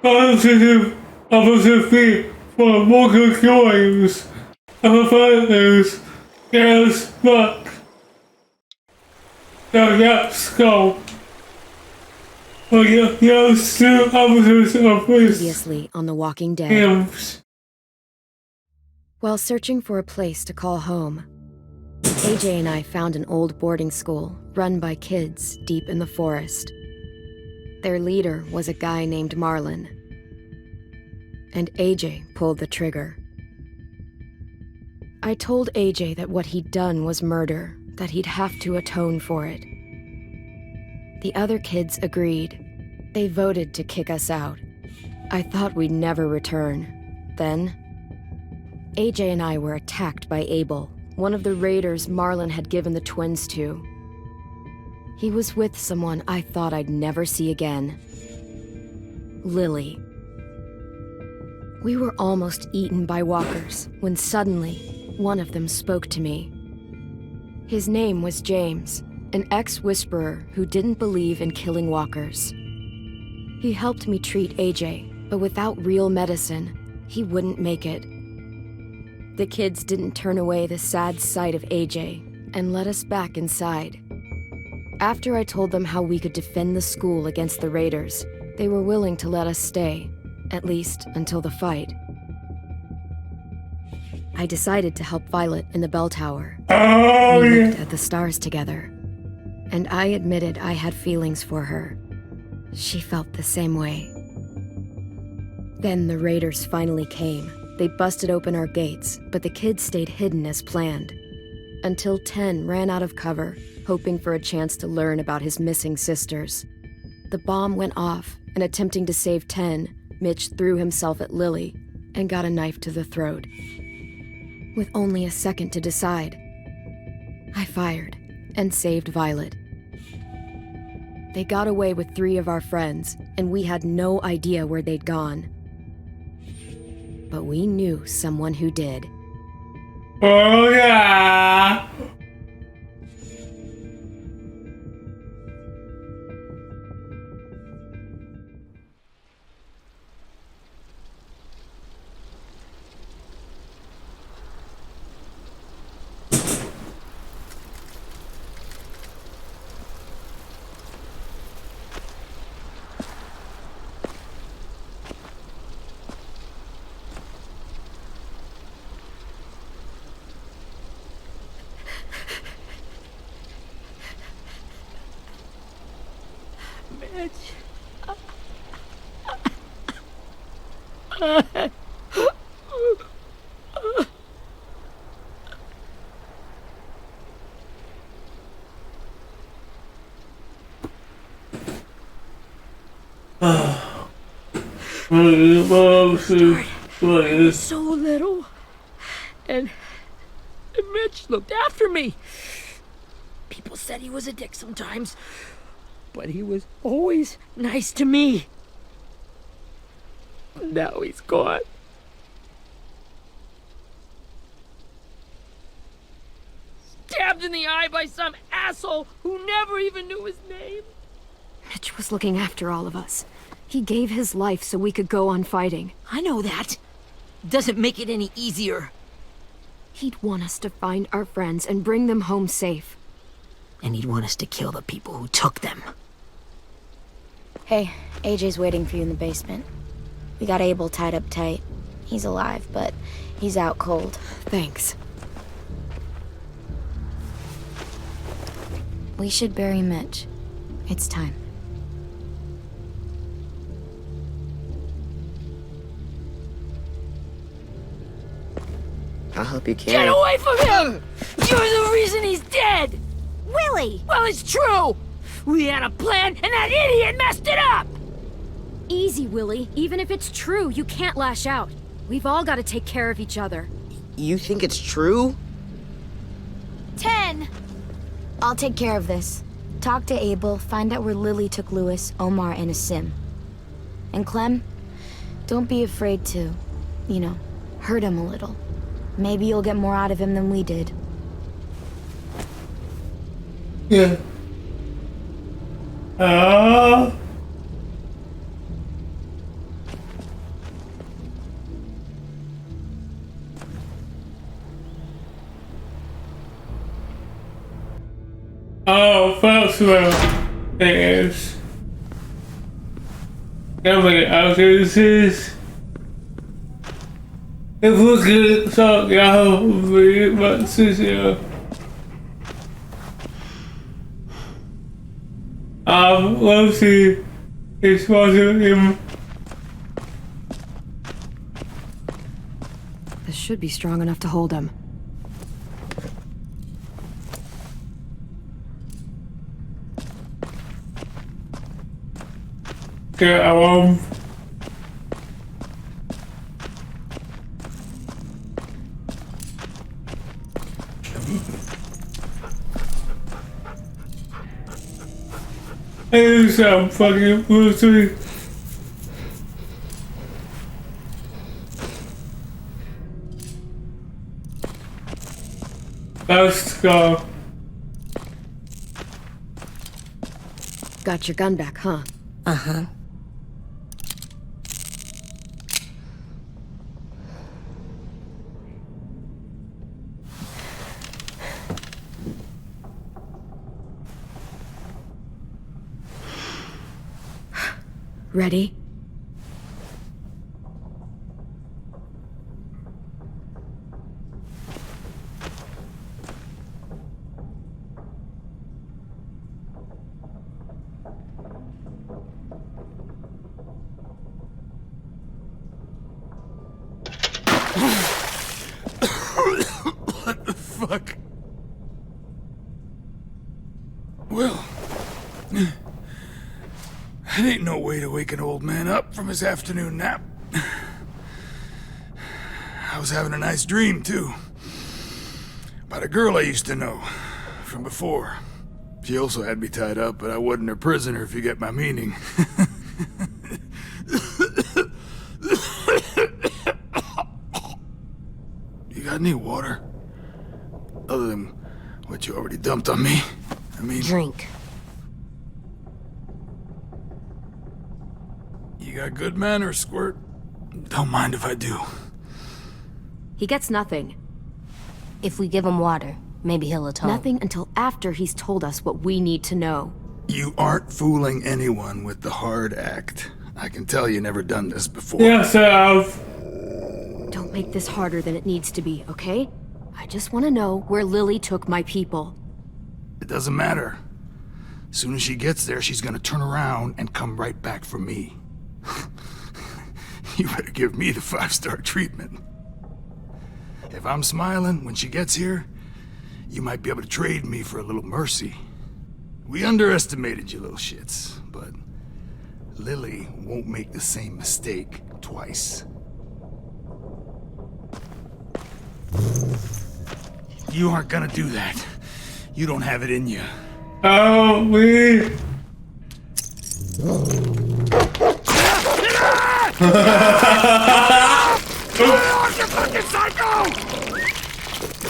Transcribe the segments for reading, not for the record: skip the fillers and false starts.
positive opposite for local joys of partners as fuck. So let's go. Those two officers of police. Previously on The Walking Dead. Hymns. While searching for a place to call home, AJ and I found an old boarding school run by kids deep in the forest. Their leader was a guy named Marlon, and AJ pulled the trigger. I told AJ that what he'd done was murder, that he'd have to atone for it. The other kids agreed. They voted to kick us out. I thought we'd never return. Then, AJ and I were attacked by Abel, one of the raiders Marlon had given the twins to. He was with someone I thought I'd never see again. Lily. We were almost eaten by walkers when suddenly one of them spoke to me. His name was James, an ex-whisperer who didn't believe in killing walkers. He helped me treat AJ, but without real medicine, he wouldn't make it. The kids didn't turn away the sad sight of AJ and let us back inside. After I told them how we could defend the school against the raiders, they were willing to let us stay, at least until the fight. I decided to help Violet in the bell tower. We looked at the stars together, and I admitted I had feelings for her. She felt the same way. Then the raiders finally came. They busted open our gates, but the kids stayed hidden as planned. Until 10 ran out of cover, hoping for a chance to learn about his missing sisters. The bomb went off, and attempting to save 10, Mitch threw himself at Lily and got a knife to the throat. With only a second to decide, I fired and saved Violet. They got away with 3 of our friends, and we had no idea where they'd gone. But we knew someone who did. Oh yeah! So little, and Mitch looked after me. People said he was a dick sometimes, but he was always nice to me. Now he's gone. Stabbed in the eye by some asshole who never even knew his name. Mitch was looking after all of us. He gave his life so we could go on fighting. I know that. Doesn't make it any easier. He'd want us to find our friends and bring them home safe. And he'd want us to kill the people who took them. Hey, AJ's waiting for you in the basement. We got Abel tied up tight. He's alive, but he's out cold. Thanks. We should bury Mitch. It's time. I'll help you carry. Get away from him! You're the reason he's dead! Willie! Well, it's true! We had a plan, and that idiot messed it up! Easy, Willie. Even if it's true, you can't lash out. We've all got to take care of each other. You think it's true? 10! I'll take care of this. Talk to Abel, find out where Lily took Lewis, Omar, and Asim. And Clem, don't be afraid to, hurt him a little. Maybe you'll get more out of him than we did. Yeah. Oh. Oh, first of all, it is. Nobody else uses. If we could talk out, very much easier. Lucy is watching him. This should be strong enough to hold him. Get Hey, some fucking Lucy. Let's go. Got your gun back, huh? Uh-huh. Ready? What the fuck? Well, that ain't no way to wake an old man up from his afternoon nap. I was having a nice dream, too. About a girl I used to know from before. She also had me tied up, but I wasn't her prisoner, if you get my meaning. You got any water? Other than what you already dumped on me? I mean... Drink. You got good manners, Squirt. Don't mind if I do. He gets nothing. If we give him water, maybe he'll atone. Nothing until after he's told us what we need to know. You aren't fooling anyone with the hard act. I can tell you never done this before. Yes, I have. Don't make this harder than it needs to be, okay? I just want to know where Lily took my people. It doesn't matter. As soon as she gets there, she's gonna turn around and come right back for me. You better give me the 5-star treatment. If I'm smiling when she gets here, you might be able to trade me for a little mercy. We underestimated you little shits, but Lily won't make the same mistake twice. You aren't gonna do that. You don't have it in you. Oh, we.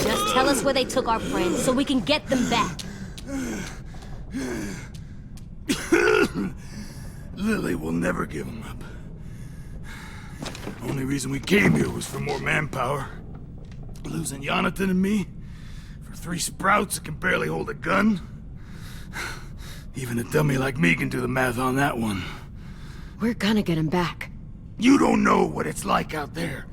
Just tell us where they took our friends so we can get them back. Lily will never give them up. Only reason we came here was for more manpower. Losing Jonathan and me for 3 sprouts that can barely hold a gun. Even a dummy like me can do the math on that one. We're gonna get him back. You don't know what it's like out there.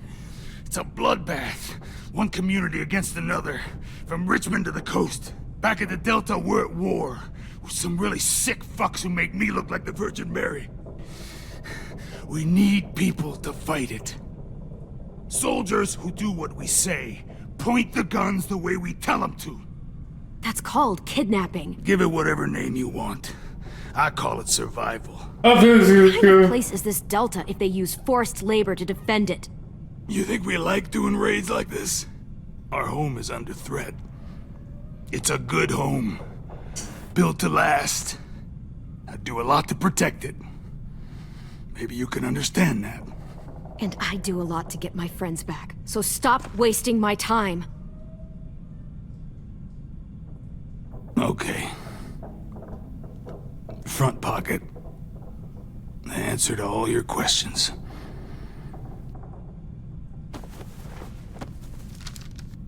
It's a bloodbath. One community against another. From Richmond to the coast. Back at the Delta, we're at war. With some really sick fucks who make me look like the Virgin Mary. We need people to fight it. Soldiers who do what we say. Point the guns the way we tell them to. That's called kidnapping. Give it whatever name you want. I call it survival. What kind of place is this Delta if they use forced labor to defend it? You think we like doing raids like this? Our home is under threat. It's a good home. Built to last. I'd do a lot to protect it. Maybe you can understand that. And I do a lot to get my friends back, so stop wasting my time. Okay. front pocket. The answer to all your questions.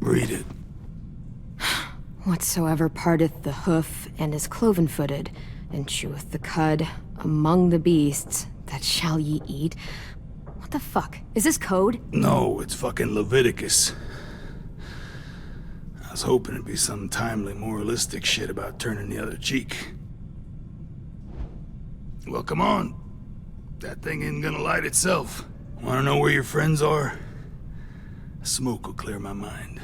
Read it. Whatsoever parteth the hoof and is cloven-footed, and cheweth the cud among the beasts, that shall ye eat. What the fuck? Is this code? No, it's fucking Leviticus. I was hoping it'd be some timely, moralistic shit about turning the other cheek. Well, come on. That thing ain't gonna light itself. Wanna know where your friends are? Smoke will clear my mind.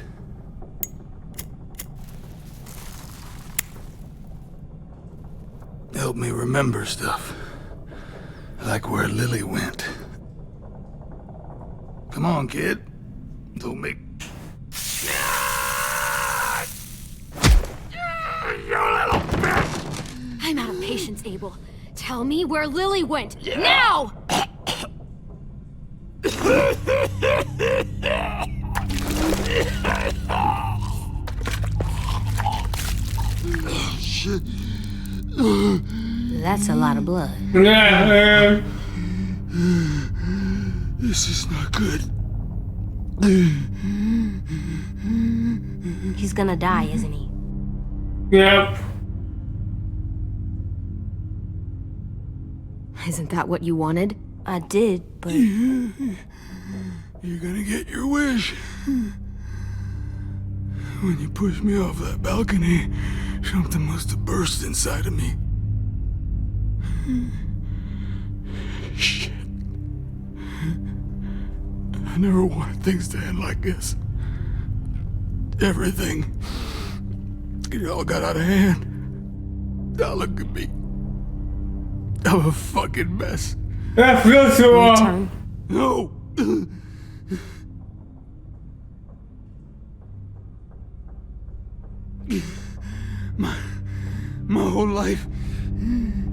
Help me remember stuff. Like where Lily went. Come on, kid. Don't make... You little bitch! I'm out of patience, Abel. Tell me where Lily went. Now! Shit. That's a lot of blood. Yeah, This is not good. He's gonna die, isn't he? yep. Isn't that what you wanted? I did, but You're gonna get your wish. When you pushed me off that balcony, something must have burst inside of me. Shit. I never wanted things to end like this. Everything. It all got out of hand. Now look at me. I'm a fucking mess. That feels so wrong. turn. No! My whole life,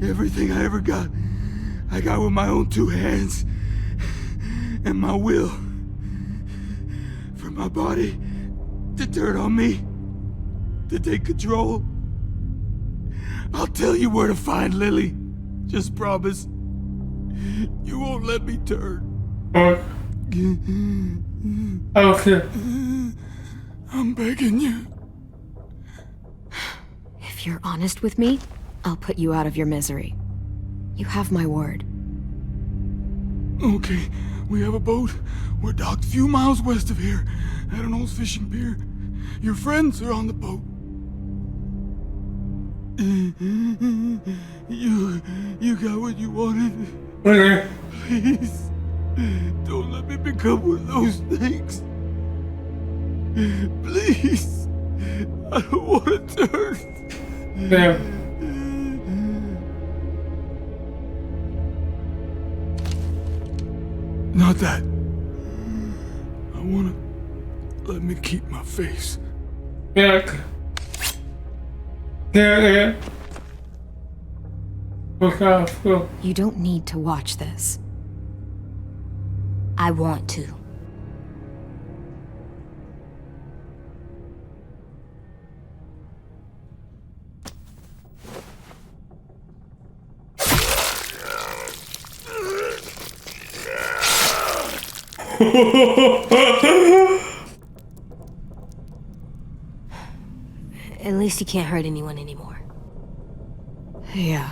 everything I ever got, I got with my own two hands and my will. For my body to turn on me, to take control. I'll tell you where to find Lily. Just promise. You won't let me turn. Okay. I'm begging you. If you're honest with me, I'll put you out of your misery. You have my word. Okay, we have a boat. We're docked a few miles west of here, at an old fishing pier. Your friends are on the boat. You got what you wanted. Okay. Please, don't let me become one of those things. Please, I don't want to turn. Yeah. Not that. I wanna let me keep my face. Yeah. Yeah. Okay, so. You don't need to watch this. I want to. At least he can't hurt anyone anymore. Yeah.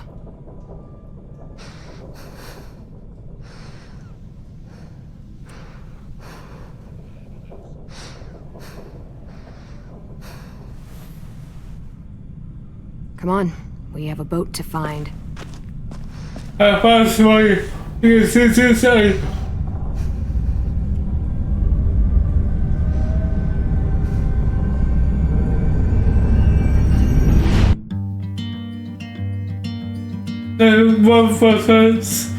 Come on, we have a boat to find. I found somebody. You can see it's inside. Motherfuckers.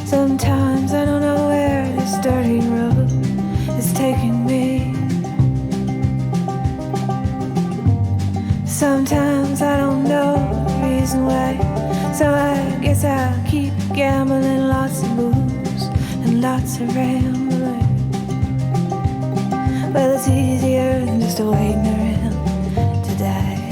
Sometimes I don't know where this dirty road is taking me. Sometimes I don't know the reason why, so I guess I'll keep gambling. Lots of moves and lots of rambling. Well, it's easier than just waiting around to die.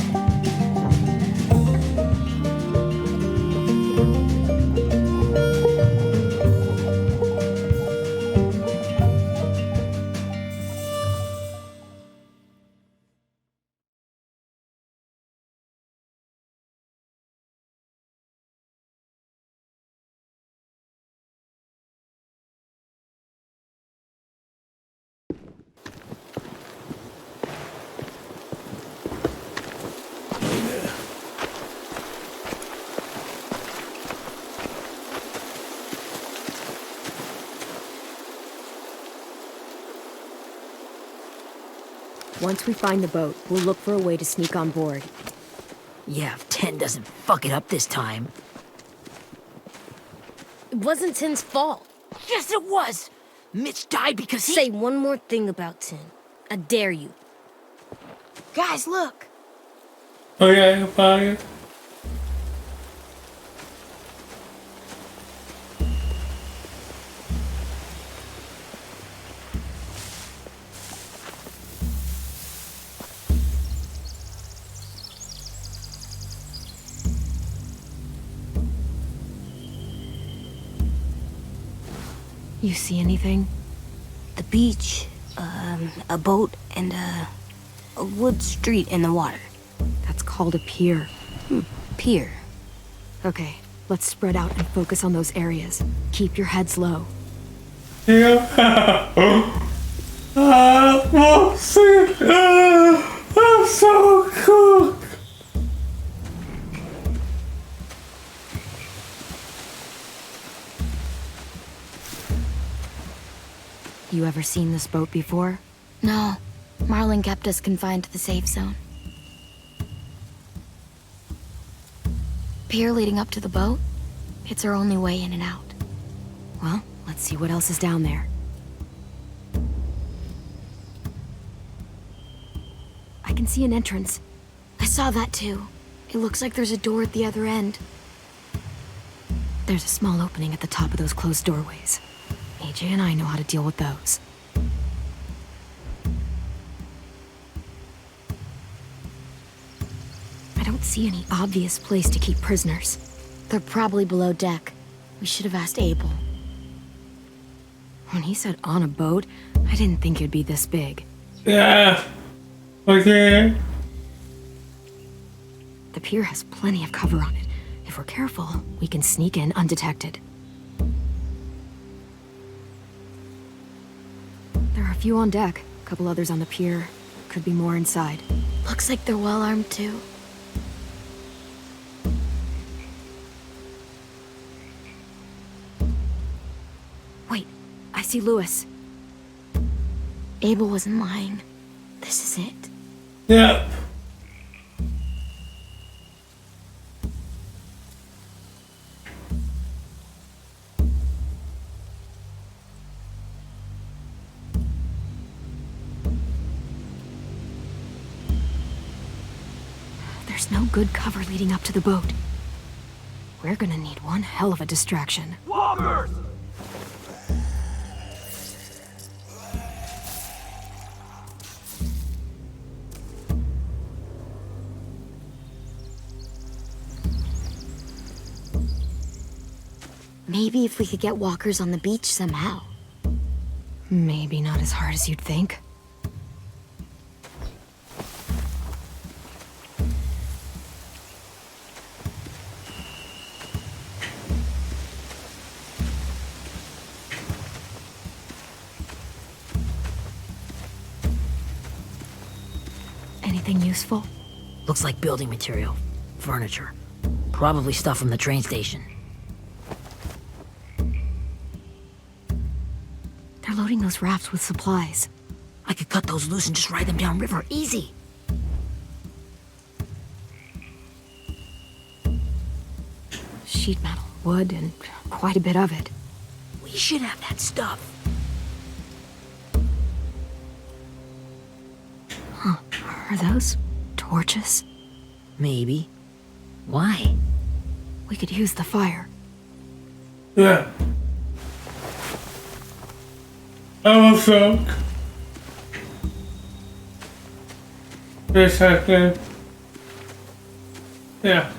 Once we find the boat, we'll look for a way to sneak on board. Yeah, if 10 doesn't fuck it up this time. It wasn't Tin's fault. Yes, it was! Mitch died because he... Say one more thing about Tin. I dare you. Guys, look. Oh yeah, fire. You see anything? The beach, a boat, and a wood street in the water. That's called a pier. Pier. Okay, let's spread out and focus on those areas. Keep your heads low. Yeah. I'm so cool. You ever seen this boat before? No, Marlin kept us confined to the safe zone. Pier leading up to the boat? It's our only way in and out. Well, let's see what else is down there. I can see an entrance. I saw that too. It looks like there's a door at the other end. There's a small opening at the top of those closed doorways. AJ and I know how to deal with those. I don't see any obvious place to keep prisoners. They're probably below deck. We should have asked Abel. When he said on a boat, I didn't think it'd be this big. Yeah. Okay. The pier has plenty of cover on it. If we're careful, we can sneak in undetected. There are a few on deck, a couple others on the pier. Could be more inside. Looks like they're well armed too. Wait, I see Lewis. Abel wasn't lying. This is it. Yep. There's no good cover leading up to the boat. We're gonna need one hell of a distraction. Walkers! Maybe if we could get walkers on the beach somehow. Maybe not as hard as you'd think. Anything useful? Looks like building material. Furniture. Probably stuff from the train station. They're loading those rafts with supplies. I could cut those loose and just ride them downriver. Easy. Sheet metal, wood, and quite a bit of it. We should have that stuff. Huh. Are those torches? Maybe. Why? We could use the fire. Yeah. I was shocked. This happened. Yeah.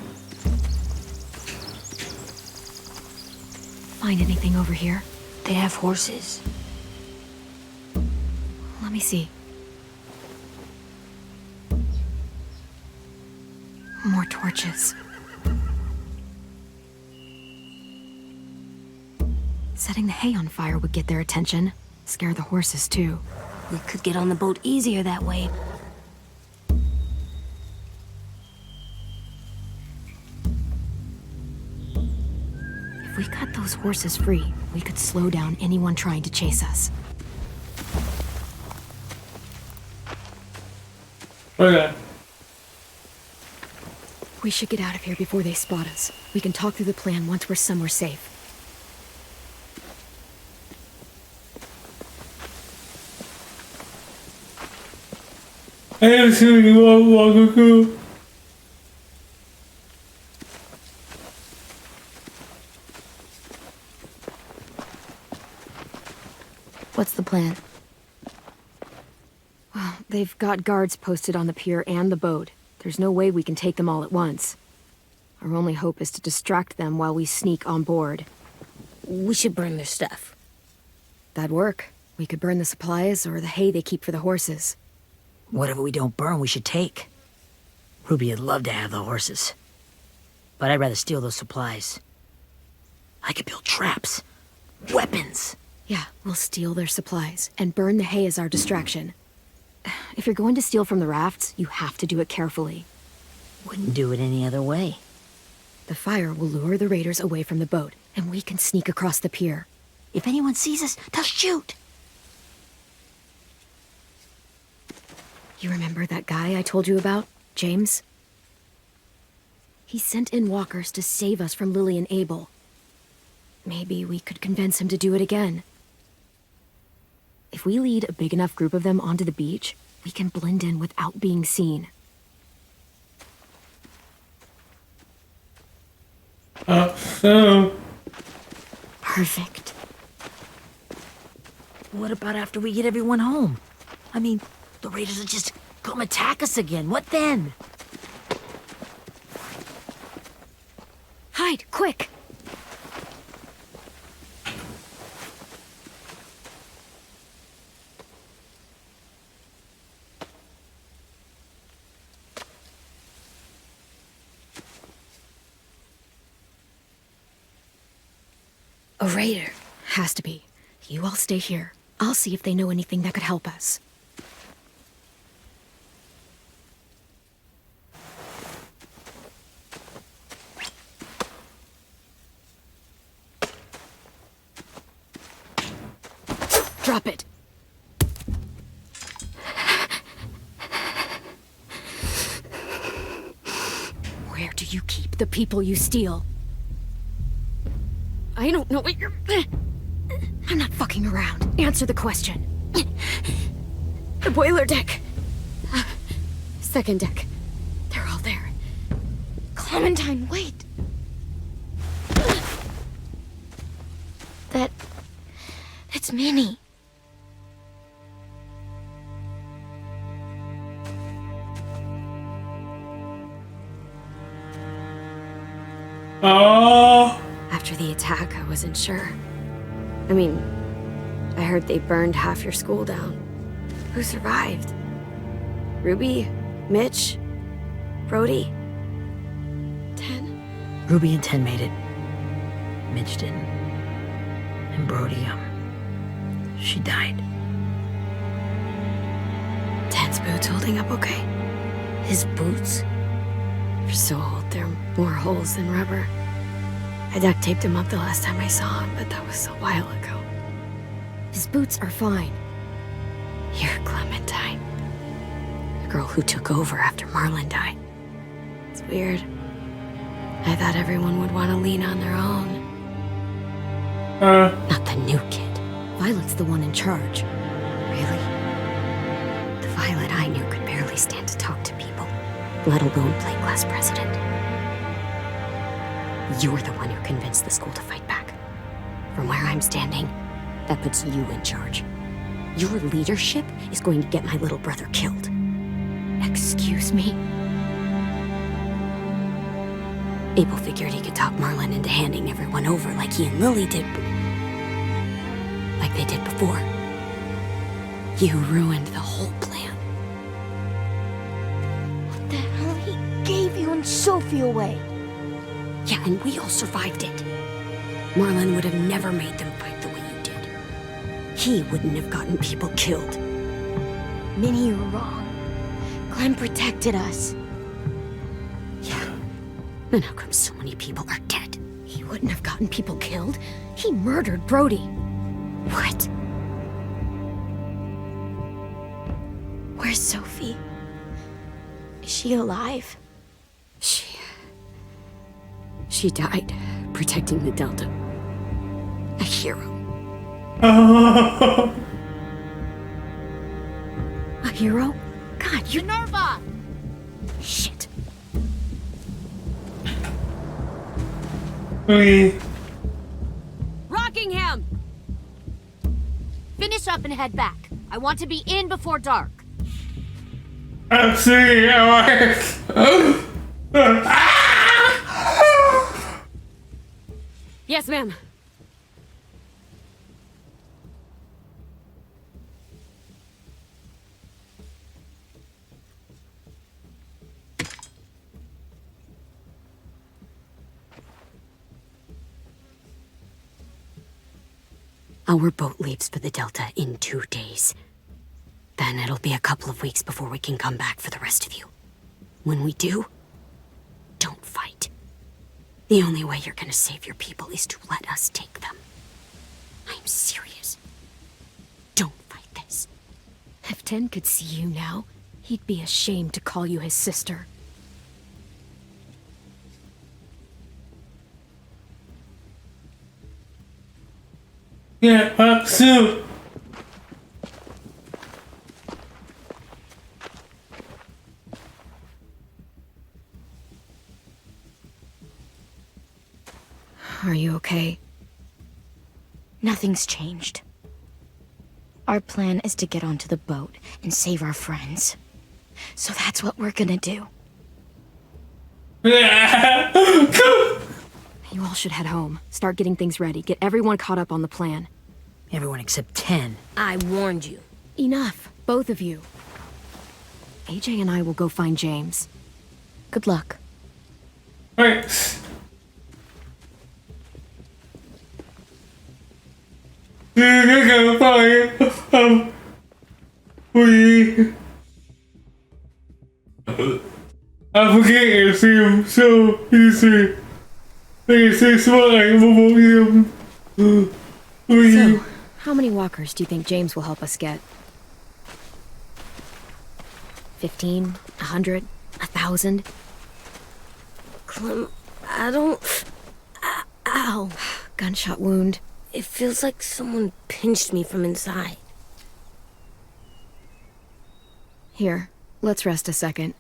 Find anything over here? They have horses. Let me see. More torches. Setting the hay on fire would get their attention. Scare the horses, too. We could get on the boat easier that way. If we cut those horses free, we could slow down anyone trying to chase us. Okay. We should get out of here before they spot us. We can talk through the plan once we're somewhere safe. I am assuming you won't walk through. What's the plan? Well, they've got guards posted on the pier and the boat. There's no way we can take them all at once. Our only hope is to distract them while we sneak on board. We should burn their stuff. That'd work. We could burn the supplies or the hay they keep for the horses. Whatever we don't burn, we should take. Ruby would love to have the horses. But I'd rather steal those supplies. I could build traps. Weapons. Yeah, we'll steal their supplies and burn the hay as our distraction. If you're going to steal from the rafts, you have to do it carefully. Wouldn't do it any other way. The fire will lure the raiders away from the boat, and we can sneak across the pier. If anyone sees us, they'll shoot. You remember that guy I told you about, James? He sent in walkers to save us from Lily and Abel. Maybe we could convince him to do it again. If we lead a big enough group of them onto the beach, we can blend in without being seen. So. Perfect. What about after we get everyone home? I mean, the raiders will just come attack us again. What then? Hide, quick! A raider. Has to be. You all stay here. I'll see if they know anything that could help us. Drop it. Where do you keep the people you steal? I don't know what you're... I'm not fucking around. Answer the question. The boiler deck. Second deck. They're all there. Clementine, wait. That's Minnie. Oh. After the attack, I wasn't sure. I mean, I heard they burned half your school down. Who survived? Ruby? Mitch? Brody? 10? Ruby and 10 made it. Mitch didn't. And Brody, she died. 10's boots holding up okay? His boots? They're so old, there are more holes than rubber. I duct taped him up the last time I saw him, but that was a while ago. His boots are fine. You're Clementine. The girl who took over after Marlon died. It's weird. I thought everyone would want to lean on their own. Not the new kid. Violet's the one in charge. Really? The Violet I knew could barely stand to talk to people. let alone play class president. You're the one who convinced the school to fight back. From where I'm standing, that puts you in charge. Your leadership is going to get my little brother killed. Excuse me? Abel figured he could talk Marlon into handing everyone over like he and Lily did, like they did before. You ruined the whole plan. What the hell? He gave you and Sophie away. Yeah, and we all survived it. Marlon would have never made them fight the way you did. He wouldn't have gotten people killed. Minnie, you're wrong. Clem protected us. Yeah. And how come so many people are dead? He wouldn't have gotten people killed. He murdered Brody. What? Where's Sophie? Is she alive? She died protecting the Delta. A hero. A hero? God, you... Minerva! Shit. Okay. Rockingham! Finish up and head back. I want to be in before dark. I'm seeing Yes, ma'am. Our boat leaves for the Delta in 2 days. Then it'll be a couple of weeks before we can come back for the rest of you. When we do, don't fight. The only way you're gonna save your people is to let us take them. I'm serious. Don't fight this. If Ten could see you now, he'd be ashamed to call you his sister. Yeah, Sue. Are you okay? Nothing's changed. Our plan is to get onto the boat and save our friends. So that's what we're gonna do. You all should head home. Start getting things ready. Get everyone caught up on the plan. Everyone except 10. I warned you. Enough, both of you. AJ and I will go find James. Good luck. Thanks. You're gonna find we. I forget it seems so easy. They say smile him. So, how many walkers do you think James will help us get? 15? 100? 1,000? Clem, I don't... Ow. Gunshot wound. It feels like someone pinched me from inside. Here, let's rest a second.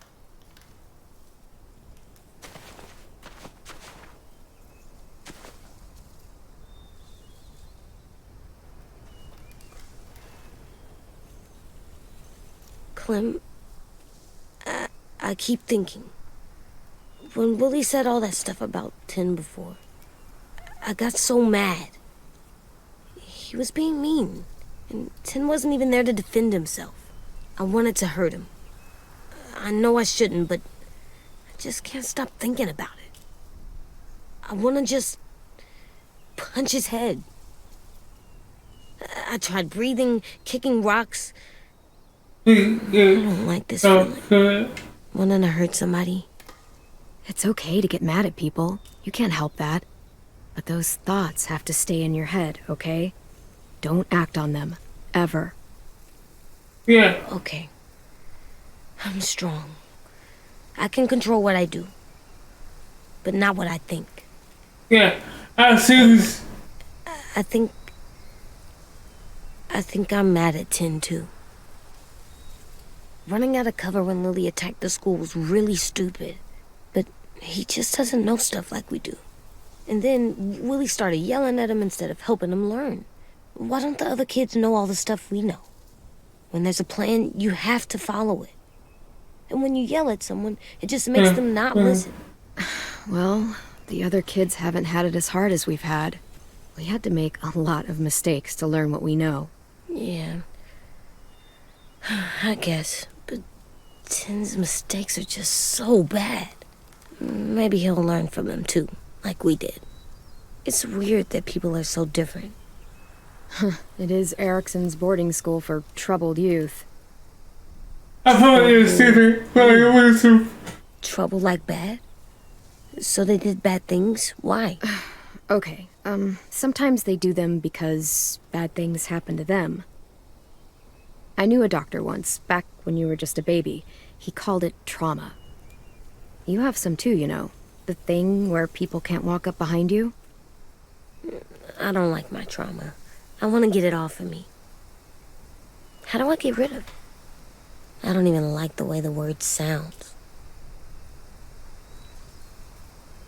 Clem, I keep thinking. When Willie said all that stuff about Tin before, I got so mad. He was being mean, and Tin wasn't even there to defend himself. I wanted to hurt him. I know I shouldn't, but I just can't stop thinking about it. I want to just punch his head. I tried breathing, kicking rocks. I don't like this feeling. Wanting to hurt somebody. It's okay to get mad at people. You can't help that. But those thoughts have to stay in your head, okay? Don't act on them. Ever. Yeah. Okay. I'm strong. I can control what I do. But not what I think. Yeah. I see this. I think I'm mad at Tin too. Running out of cover when Lily attacked the school was really stupid. But he just doesn't know stuff like we do. And then Willie started yelling at him instead of helping him learn. Why don't the other kids know all the stuff we know? When there's a plan, you have to follow it. And when you yell at someone, it just makes them not listen. Well, the other kids haven't had it as hard as we've had. We had to make a lot of mistakes to learn what we know. Yeah. I guess. But Tin's mistakes are just so bad. Maybe he'll learn from them too, like we did. It's weird that people are so different. It is Erickson's boarding school for troubled youth. I thought you said it, but it was Trouble like bad? So they did bad things? Why? Okay, sometimes they do them because bad things happen to them. I knew a doctor once, back when you were just a baby. He called it trauma. You have some too, you know. The thing where people can't walk up behind you. I don't like my trauma. I want to get it off of me. How do I get rid of it? I don't even like the way the word sounds.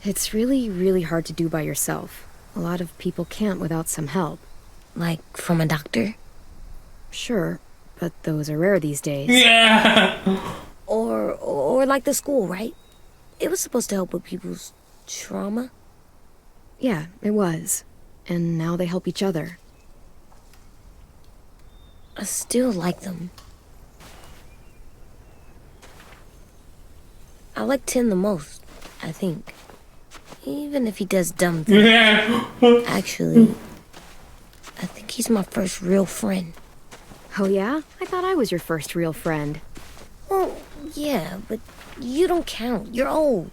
It's really, really hard to do by yourself. A lot of people can't without some help. Like from a doctor? Sure, but those are rare these days. yeah. Or like the school, right? It was supposed to help with people's trauma. Yeah, it was. And now they help each other. I still like them. I like Tin the most, I think. Even if he does dumb things. Yeah. Actually, I think he's my first real friend. Oh yeah? I thought I was your first real friend. Well, yeah, but you don't count. You're old.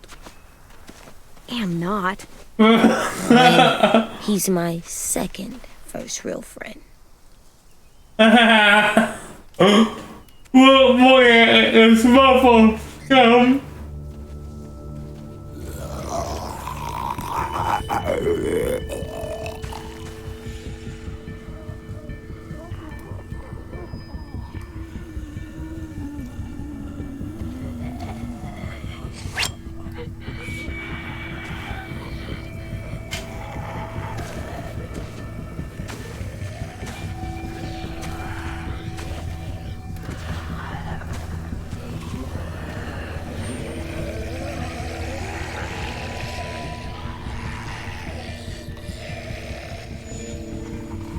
Am not. And he's my second first real friend. What boy is muffled? Come.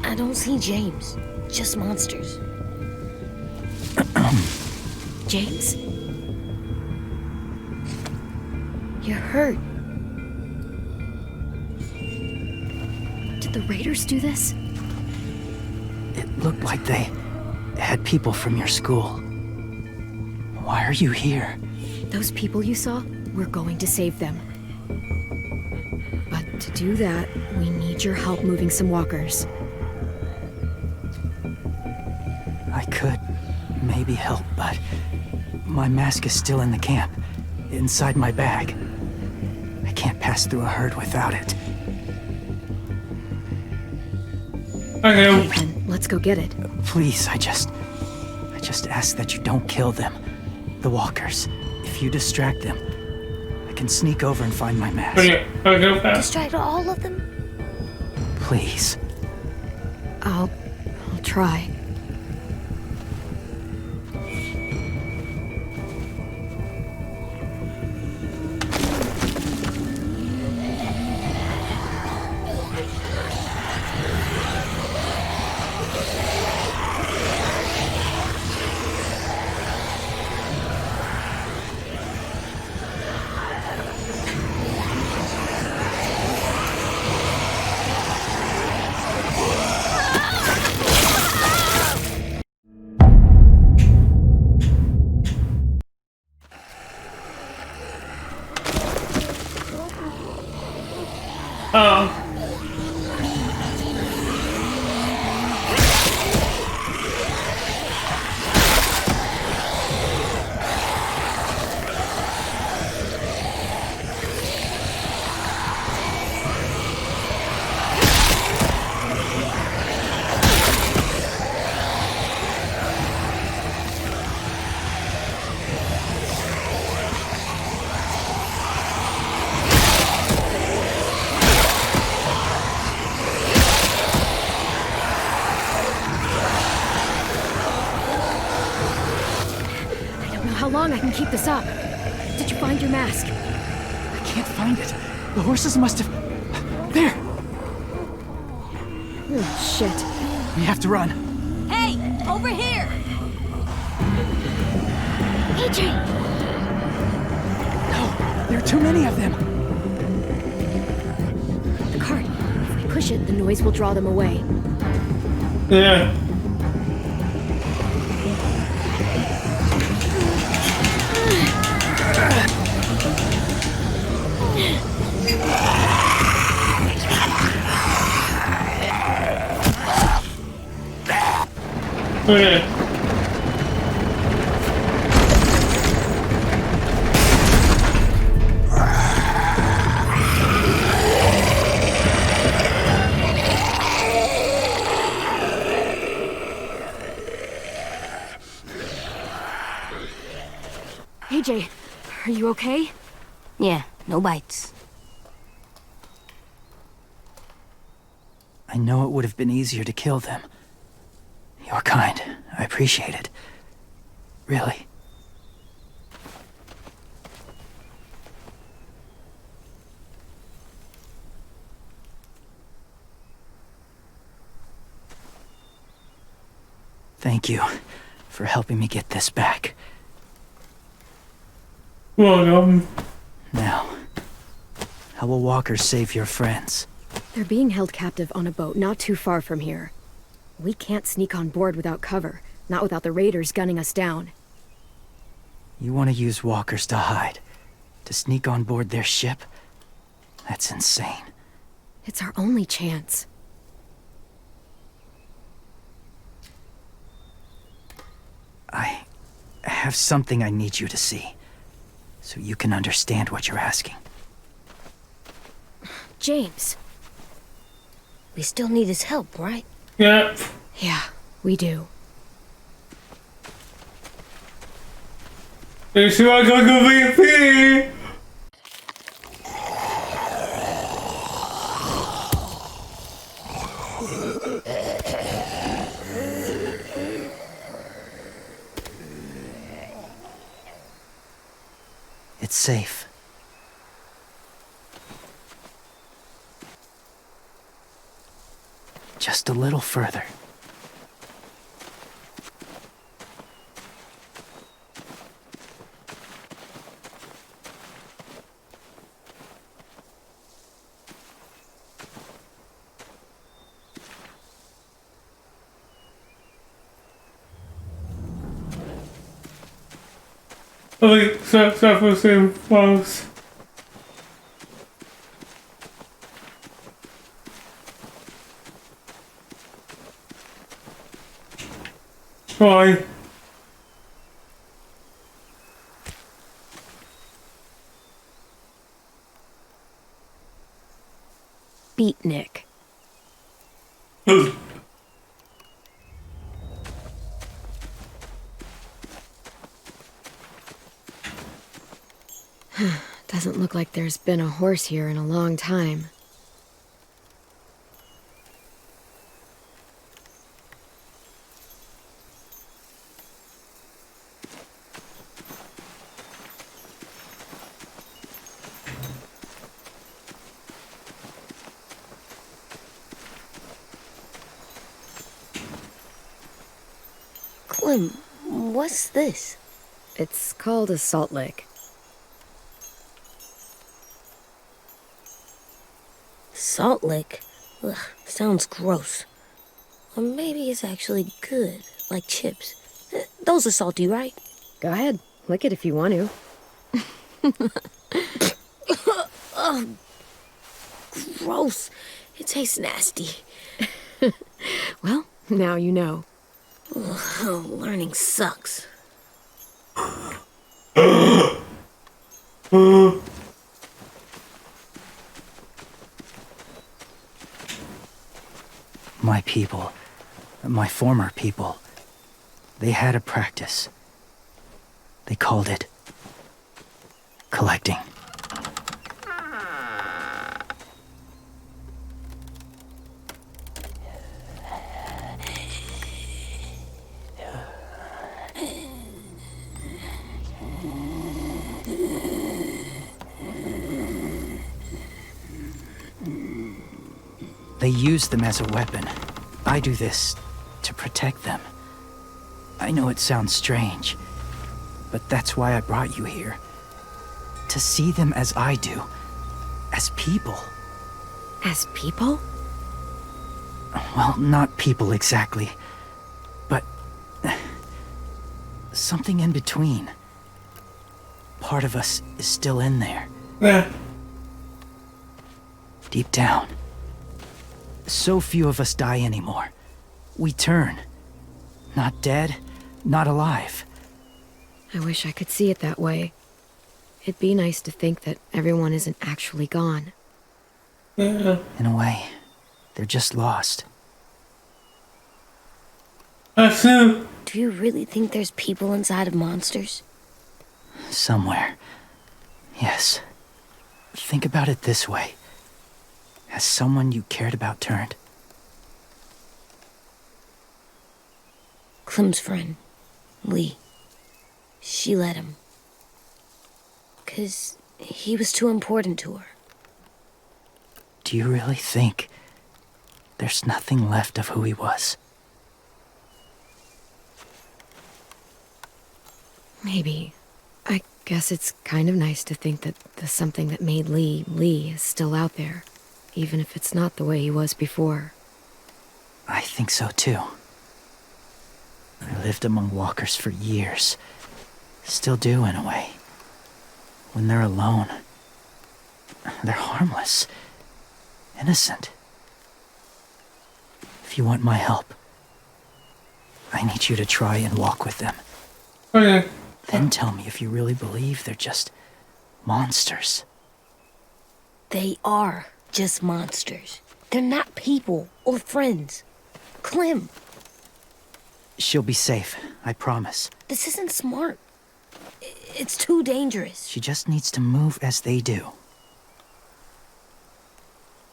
I don't see James, just monsters. James? You're hurt. Did the raiders do this? It looked like they had people from your school. Why are you here? Those people you saw, we're going to save them. But to do that, we need your help moving some walkers. I could maybe help, but my mask is still in the camp, inside my bag. I can't pass through a herd without it. Okay. Okay, then, let's go get it. Please, I just ask that you don't kill them. The walkers. If you distract them, I can sneak over and find my mask. Okay. Okay. Distract all of them? Please. I'll try. Oh. long I can keep this up. Did you find your mask? I can't find it. The horses must have... There! Oh, shit. We have to run. Hey, over here! AJ! No, there are too many of them. The cart. If we push it, the noise will draw them away. Yeah. Okay. AJ, are you okay? Yeah, no bites. I know it would have been easier to kill them. You're kind. I appreciate it. Really. Thank you for helping me get this back. Welcome. Now, how will walkers save your friends? They're being held captive on a boat not too far from here. We can't sneak on board without cover, not without the raiders gunning us down. You want to use walkers to hide? To sneak on board their ship? That's insane. It's our only chance. I have something I need you to see, so you can understand what you're asking. James. We still need his help, right? Yep. Yeah, we do. It's not gonna be me. It's safe. Just a little further. Like, suffer same falls. Why? Beatnik. Doesn't look like there's been a horse here in a long time. Clem, what's this? It's called a salt lick. Salt lick? Ugh, sounds gross. Or maybe it's actually good, like chips. Those are salty, right? Go ahead, lick it if you want to. Ugh, gross. It tastes nasty. Well, now you know. Ugh, learning sucks. My people, my former people, they had a practice. They called it collecting. They use them as a weapon. I do this to protect them. I know it sounds strange, but that's why I brought you here. To see them as I do. As people. As people? Well, not people exactly, but something in between. Part of us is still in there. Yeah. Deep down. So few of us die anymore. We turn. Not dead, not alive. I wish I could see it that way. It'd be nice to think that everyone isn't actually gone. Yeah. In a way, they're just lost. That's true. Do you really think there's people inside of monsters? Somewhere. Yes. Think about it this way. Has someone you cared about turned? Clem's friend, Lee. She let him. 'Cause he was too important to her. Do you really think there's nothing left of who he was? Maybe. I guess it's kind of nice to think that the something that made Lee is still out there, even if it's not the way he was before. I think so too. I lived among walkers for years. Still do in a way. When they're alone, they're harmless. Innocent. If you want my help, I need you to try and walk with them. Okay. Then tell me if you really believe they're just monsters. They are just monsters. They're not people or friends. Clem, She'll be safe, I promise. this isn't smart. It's too dangerous. She just needs to move as they do.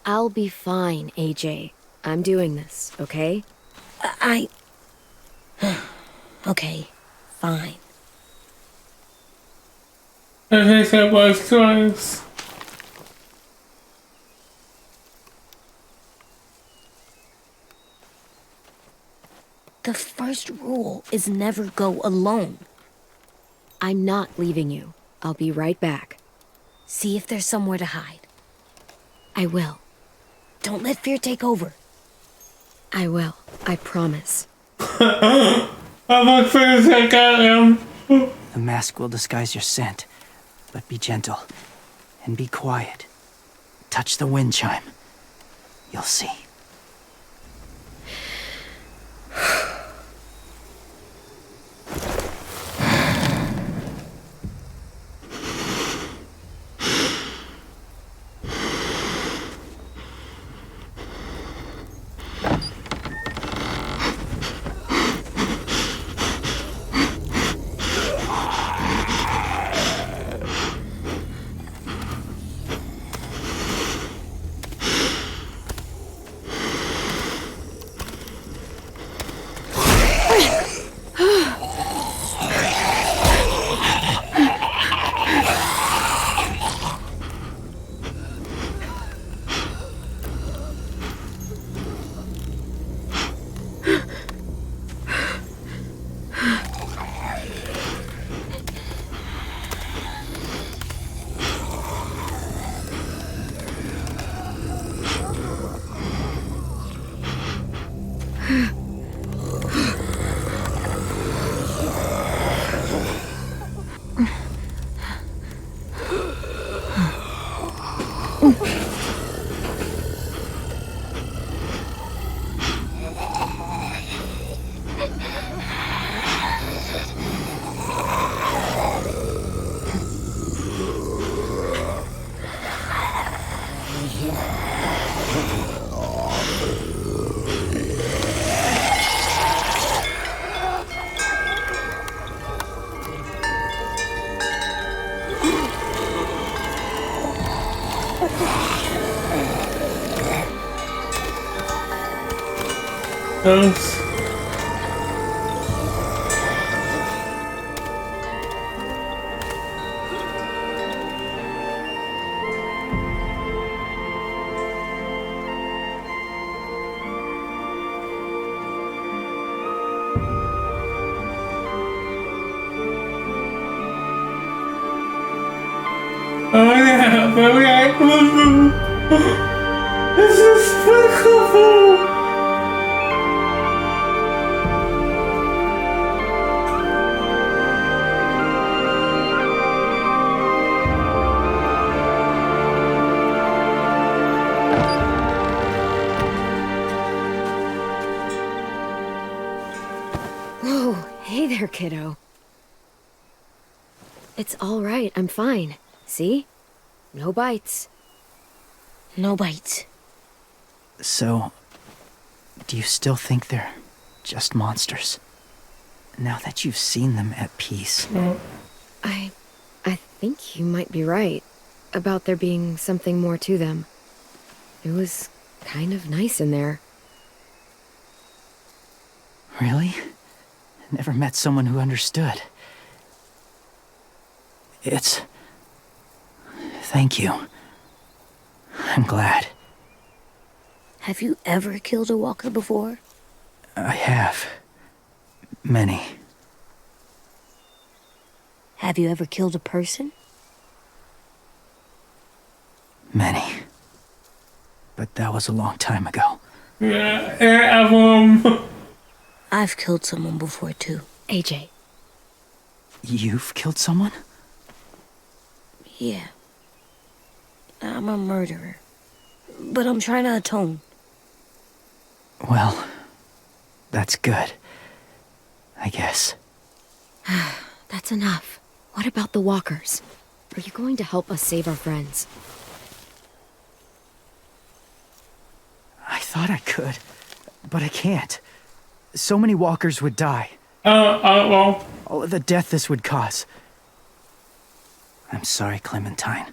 I'll be fine, AJ. I'm doing this, okay? I... Okay, fine. I think that was twice. The first rule is never go alone. I'm not leaving you. I'll be right back. See if there's somewhere to hide. I will. Don't let fear take over. I will. I promise. I'm not finished. I got him. The mask will disguise your scent, but be gentle and be quiet. Touch the wind chime. You'll see. Those. Oh yeah, very nice. This is beautiful. Whoa, hey there, kiddo. It's all right, I'm fine. See? No bites. No bites. So, do you still think they're just monsters? Now that you've seen them at peace. I think you might be right about there being something more to them. It was kind of nice in there. Really? Never met someone who understood. Thank you. I'm glad. Have you ever killed a walker before? I have. Many. Have you ever killed a person? Many. But that was a long time ago. Yeah, I've killed someone before, too. AJ. You've killed someone? Yeah. I'm a murderer. But I'm trying to atone. Well, that's good. I guess. That's enough. What about the walkers? Are you going to help us save our friends? I thought I could, but I can't. So many walkers would die. well. All of the death this would cause. I'm sorry, Clementine,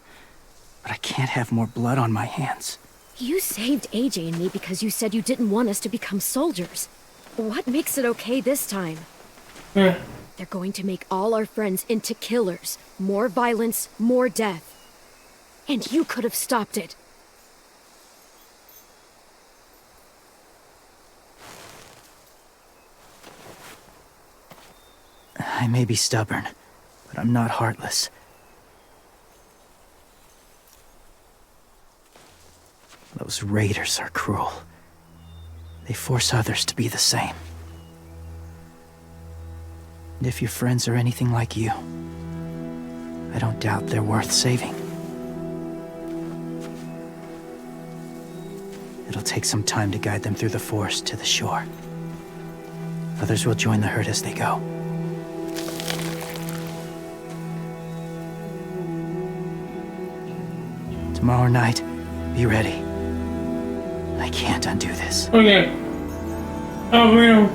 but I can't have more blood on my hands. You saved AJ and me because you said you didn't want us to become soldiers. What makes it okay this time? Yeah. They're going to make all our friends into killers. More violence, more death. And you could have stopped it. I may be stubborn, but I'm not heartless. Those raiders are cruel. They force others to be the same. And if your friends are anything like you, I don't doubt they're worth saving. It'll take some time to guide them through the forest to the shore. Others will join the herd as they go. Tomorrow night, be ready. I can't undo this. Okay. Oh, real.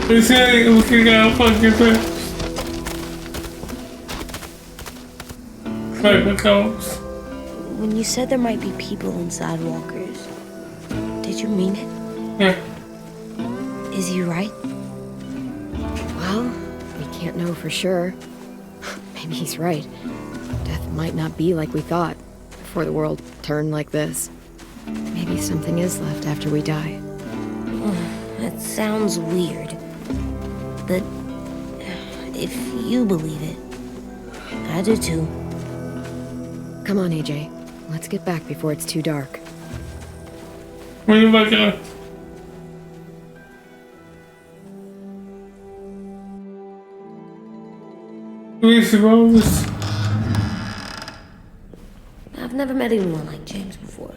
They say we can get a fucking thing. Comes. When you said there might be people inside walkers, did you mean it? Yeah. Is he right? Well, we can't know for sure. Maybe he's right. Death might not be like we thought before the world turned like this. Maybe something is left after we die. That sounds weird. But if you believe it, I do too. Come on, AJ. Let's get back before it's too dark. What are you looking at? We suppose. I've never met anyone like James before.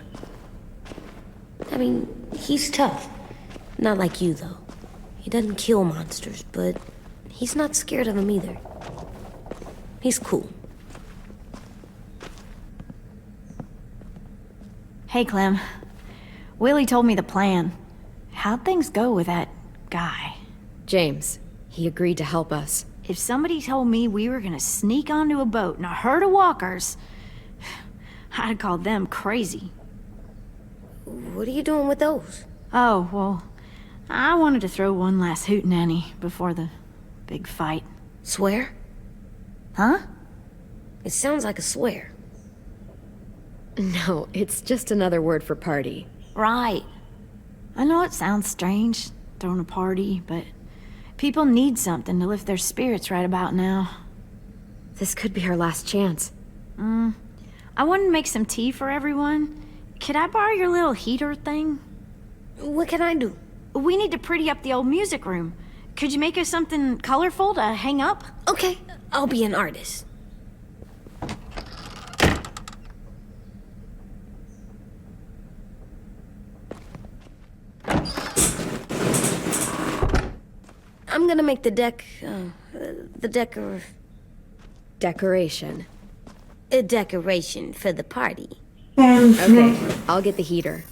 I mean, he's tough. Not like you, though. He doesn't kill monsters, but he's not scared of them either. He's cool. Hey, Clem. Willie told me the plan. How'd things go with that guy? James, he agreed to help us. If somebody told me we were gonna sneak onto a boat in a herd of walkers, I'd call them crazy. What are you doing with those? Oh, well, I wanted to throw one last hootenanny before the big fight. Swear? Huh? It sounds like a swear. No, it's just another word for party. Right. I know it sounds strange, throwing a party, but people need something to lift their spirits right about now. This could be our last chance. I wanted to make some tea for everyone. Could I borrow your little heater thing? What can I do? We need to pretty up the old music room. Could you make us something colorful to hang up? Okay, I'll be an artist. I'm gonna make the Decoration. a decoration for the party. Okay, I'll get the heater.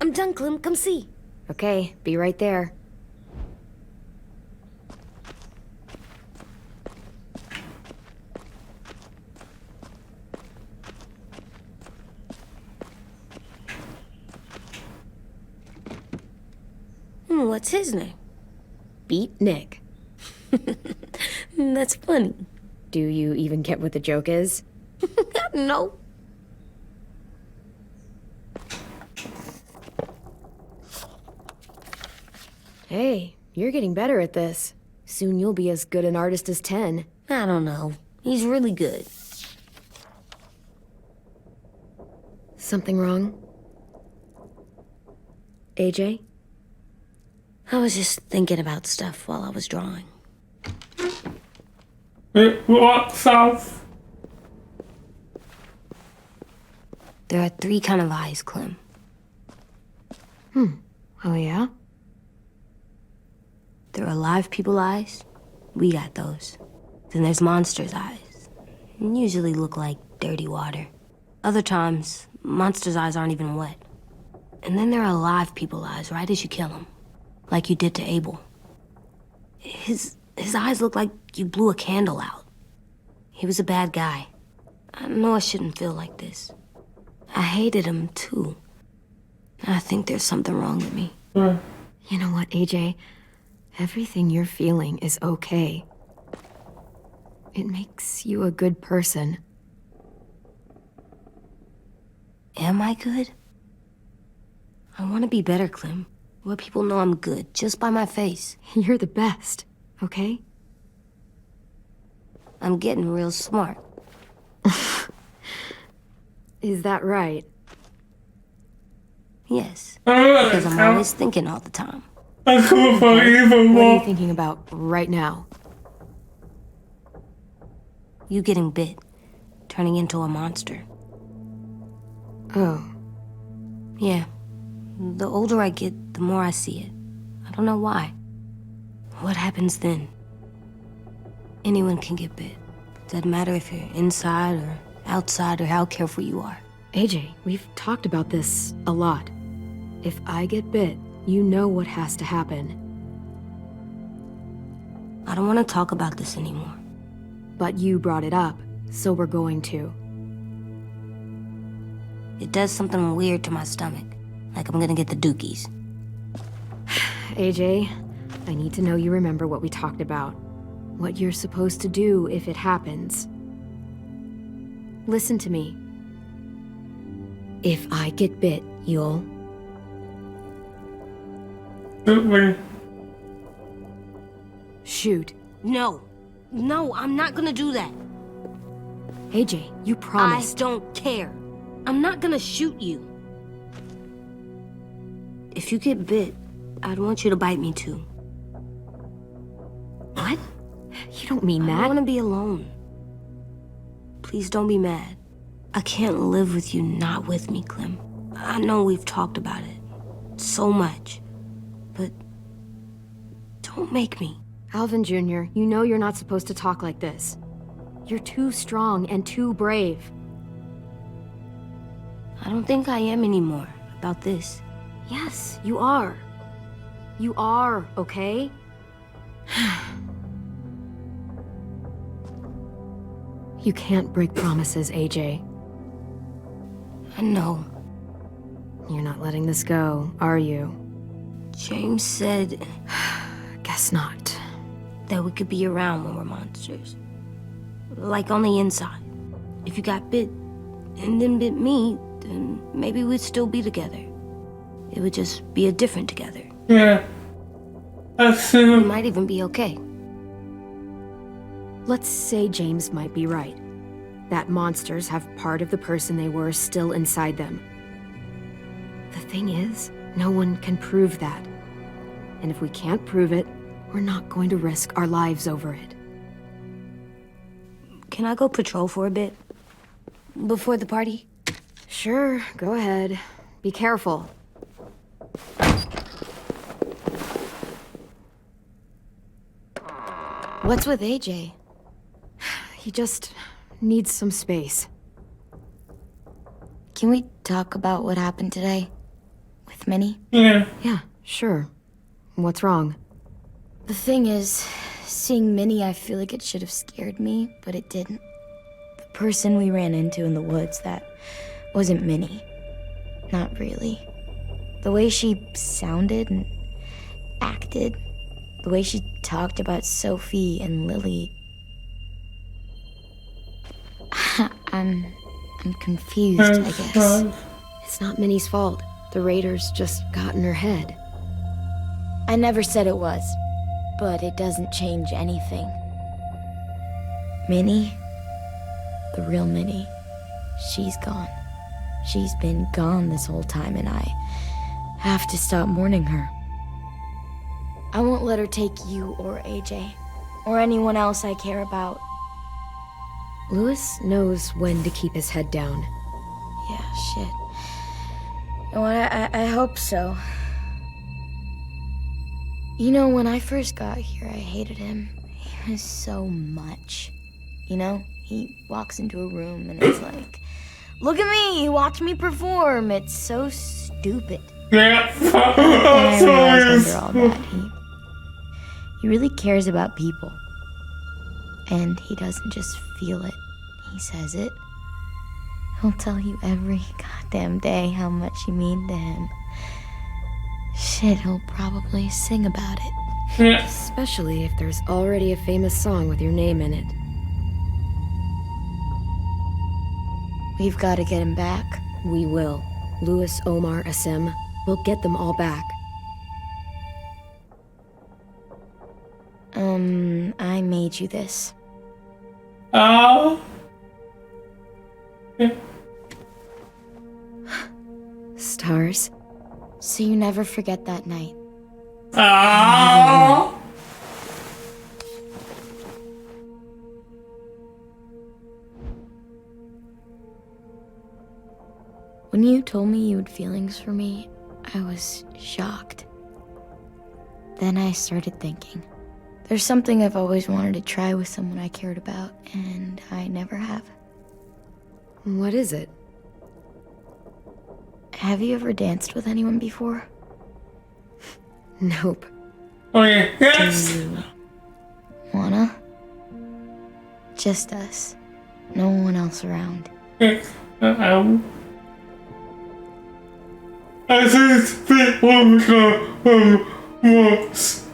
I'm done, Clem. Come see. Okay, be right there. What's his name? Beat Nick. That's funny. Do you even get what the joke is? No. Hey, you're getting better at this. Soon you'll be as good an artist as 10. I don't know. He's really good. Something wrong? AJ? I was just thinking about stuff while I was drawing. What stuff? There are 3 kind of eyes, Clem. Oh yeah? There are live people eyes. We got those. Then there's monsters' eyes. Usually look like dirty water. Other times, monsters' eyes aren't even wet. And then there are live people eyes right as you kill them. Like you did to Abel. His eyes look like you blew a candle out. He was a bad guy. I know I shouldn't feel like this. I hated him too. I think there's something wrong with me. You know what, AJ? Everything you're feeling is okay. It makes you a good person. Am I good? I want to be better, Clem. Where people know I'm good, just by my face. You're the best, okay? I'm getting real smart. Is that right? Yes, because I'm always thinking all the time. I come for even What are you more. thinking about right now? You getting bit, turning into a monster. Oh, Yeah. The older I get, the more I see it. I don't know why. What happens then? Anyone can get bit. Doesn't matter if you're inside or outside or how careful you are. AJ, we've talked about this a lot. If I get bit, you know what has to happen. I don't want to talk about this anymore. But you brought it up, so we're going to. It does something weird to my stomach. Like I'm gonna get the dookies. AJ, I need to know you remember what we talked about. What you're supposed to do if it happens. Listen to me. If I get bit, you'll... shoot. No. No, I'm not gonna do that. AJ, you I promised. don't care. I'm not gonna shoot you. If you get bit, I'd want you to bite me too. What? You don't mean I that. don't want to be alone. Please don't be mad. I can't live with you not with me, Clem. I know we've talked about it so much, but don't make me. Alvin Jr., you know you're not supposed to talk like this. You're too strong and too brave. I don't think I am anymore about this. Yes, you are. You are, okay? You can't break promises, AJ. I know. You're not letting this go, are you? James said Guess not. that we could be around when we're monsters. Like on the inside. If you got bit and then bit me, then maybe we'd still be together. It would just be a different together. Yeah. We Assume. might even be okay. Let's say James might be right. That monsters have part of the person they were still inside them. The thing is, no one can prove that. And if we can't prove it, we're not going to risk our lives over it. Can I go patrol for a bit? Before the party? Sure, go ahead. Be careful. What's with AJ? He just needs some space. Can we talk about what happened today? With Minnie? Yeah. Yeah, sure. What's wrong? The thing is, seeing Minnie, I feel like it should have scared me, but it didn't. The person we ran into in the woods, that wasn't Minnie. Not really. The way she sounded and acted, the way she talked about Sophie and Lily. I'm confused, I guess. It's not Minnie's fault. The raiders just got in her head. I never said it was, but it doesn't change anything. Minnie, the real Minnie, she's gone. She's been gone this whole time, and I have to stop mourning her. I won't let her take you or AJ, or anyone else I care about. Louis knows when to keep his head down. Yeah, shit. Well, I hope so. You know, when I first got here, I hated him. He was so much. You know, he walks into a room and it's like, look at me, watch me perform. It's so stupid. Yeah. And I realized under all that, he really cares about people. And he doesn't just feel it, he says it. He'll tell you every goddamn day how much you mean to him. Shit, he'll probably sing about it. Yeah. Especially if there's already a famous song with your name in it. We've got to get him back. We will. Louis, Omar, Asim. We'll get them all back. I made you this. Oh. Yeah. Stars. So you never forget that night. Oh. When you told me you had feelings for me, I was shocked. Then I started thinking. There's something I've always wanted to try with someone I cared about, and I never have. What is it? Have you ever danced with anyone before? Nope. Okay. Yes. Do you wanna? Just us. No one else around. Yes. I just think one once.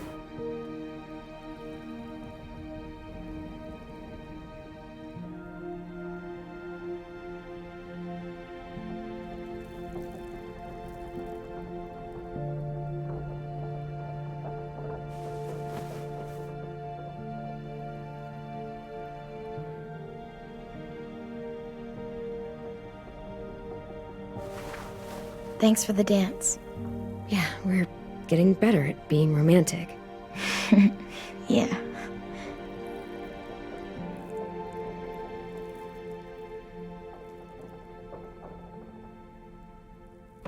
Thanks for the dance. Yeah, we're getting better at being romantic. Yeah.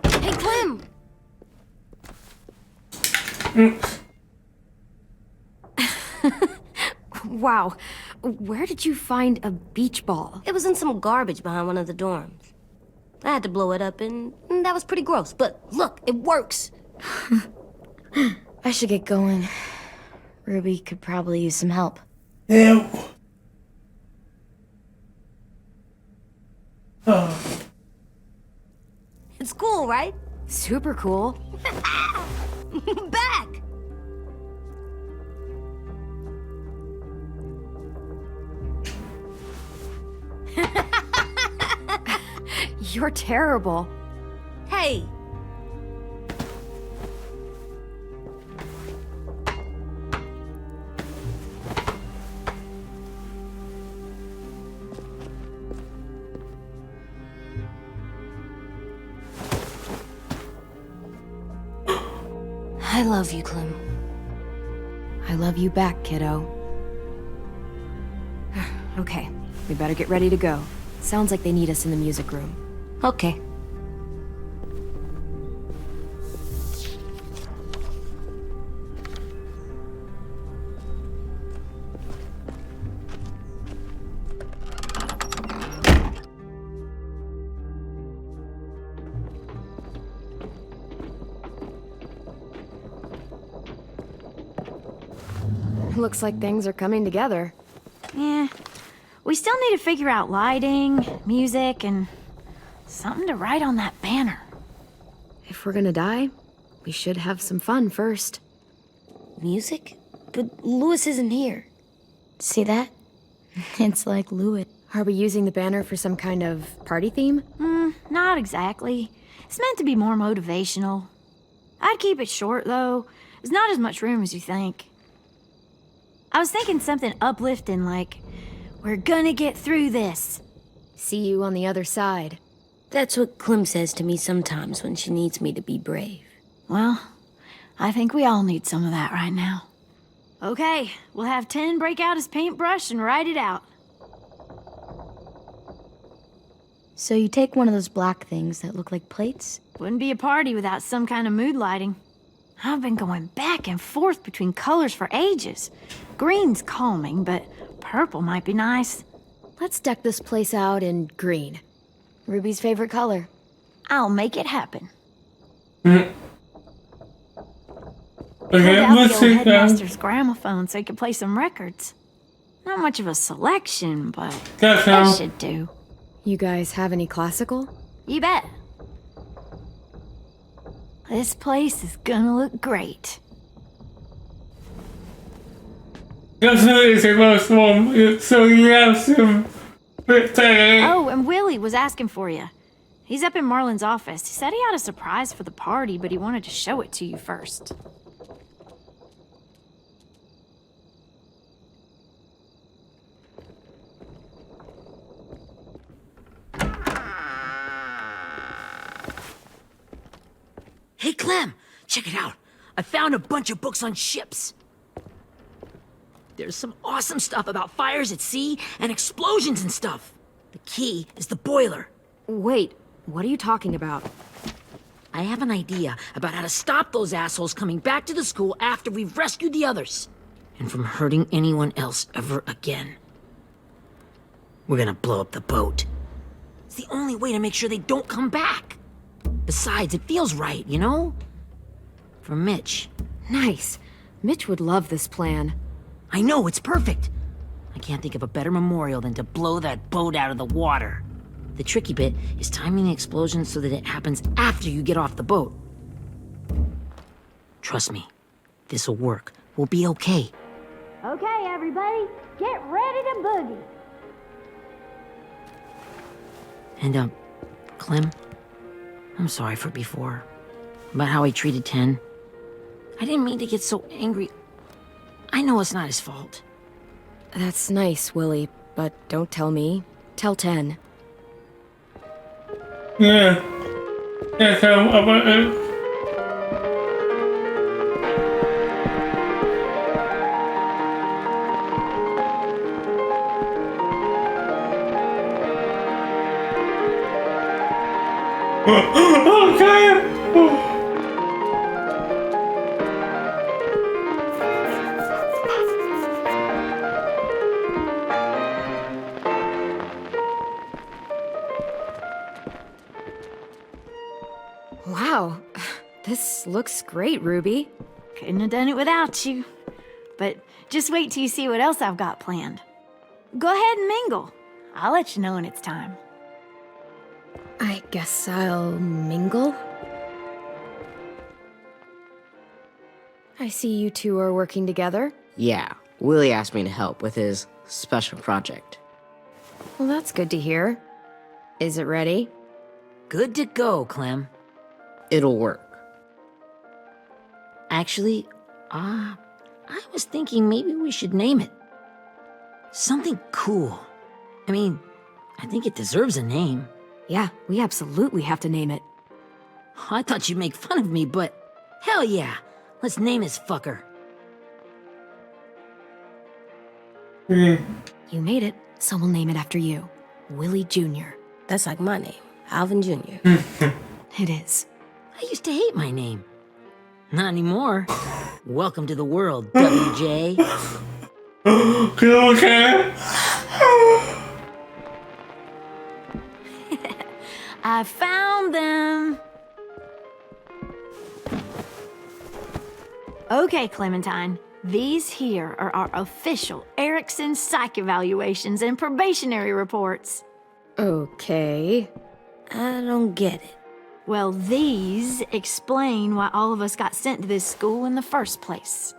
Hey, Clem! Wow. Where did you find a beach ball? It was in some garbage behind one of the dorms. I had to blow it up, and that was pretty gross. But look, it works. I should get going. Ruby could probably use some help. Yeah. Oh. It's cool, right? Super cool. Back! You're terrible. Hey! I love you, Clem. I love you back, kiddo. Okay, we better get ready to go. Sounds like they need us in the music room. Okay. Looks like things are coming together. Yeah. We still need to figure out lighting, music, and something to write on that banner. If we're gonna die, we should have some fun first. Music? But Lewis isn't here. See that? It's like Louis. Are we using the banner for some kind of party theme? Not exactly. It's meant to be more motivational. I'd keep it short, though. There's not as much room as you think. I was thinking something uplifting like, "We're gonna get through this." See you on the other side. That's what Clem says to me sometimes when she needs me to be brave. Well, I think we all need some of that right now. Okay, we'll have 10 break out his paintbrush and write it out. So you take one of those black things that look like plates? Wouldn't be a party without some kind of mood lighting. I've been going back and forth between colors for ages. Green's calming, but purple might be nice. Let's deck this place out in green. Ruby's favorite color. I'll make it happen. Okay, Pulled out let's the old see. headmaster's gramophone so he could play some records. Not much of a selection, but That's that how. should do. You guys have any classical? You bet. This place is gonna look great. That's really the most one. So you have some. Oh, and Willie was asking for you. He's up in Marlin's office. He said he had a surprise for the party, but he wanted to show it to you first. Hey, Clem, check it out. I found a bunch of books on ships. There's some awesome stuff about fires at sea and explosions and stuff. The key is the boiler. Wait, what are you talking about? I have an idea about how to stop those assholes coming back to the school after we've rescued the others. And from hurting anyone else ever again. We're gonna blow up the boat. It's the only way to make sure they don't come back. Besides, it feels right, you know? For Mitch. Nice. Mitch would love this plan. I know, it's perfect. I can't think of a better memorial than to blow that boat out of the water. The tricky bit is timing the explosion so that it happens after you get off the boat. Trust me, this'll work. We'll be okay. Okay, everybody, get ready to boogie. And, Clem, I'm sorry for before. About how I treated Ten. I didn't mean to get so angry. I know it's not his fault. That's nice, Willie, but don't tell me. Tell 10. Yeah. Yeah, so about it. Okay. Wow, this looks great, Ruby. Couldn't have done it without you. But just wait till you see what else I've got planned. Go ahead and mingle. I'll let you know when it's time. I guess I'll mingle? I see you two are working together. Yeah, Willie asked me to help with his special project. Well, that's good to hear. Is it ready? Good to go, Clem. It'll work. Actually, I was thinking maybe we should name it. Something cool. I mean, I think it deserves a name. Yeah, we absolutely have to name it. I thought you'd make fun of me, but hell yeah. Let's name this fucker. You made it, so we'll name it after you. Willie Jr. That's like my name, Alvin Jr. It is. I used to hate my name. Not anymore. Welcome to the world, WJ. Okay. I found them. Okay, Clementine. These here are our official Erickson psych evaluations and probationary reports. Okay. I don't get it. Well, these explain why all of us got sent to this school in the first place.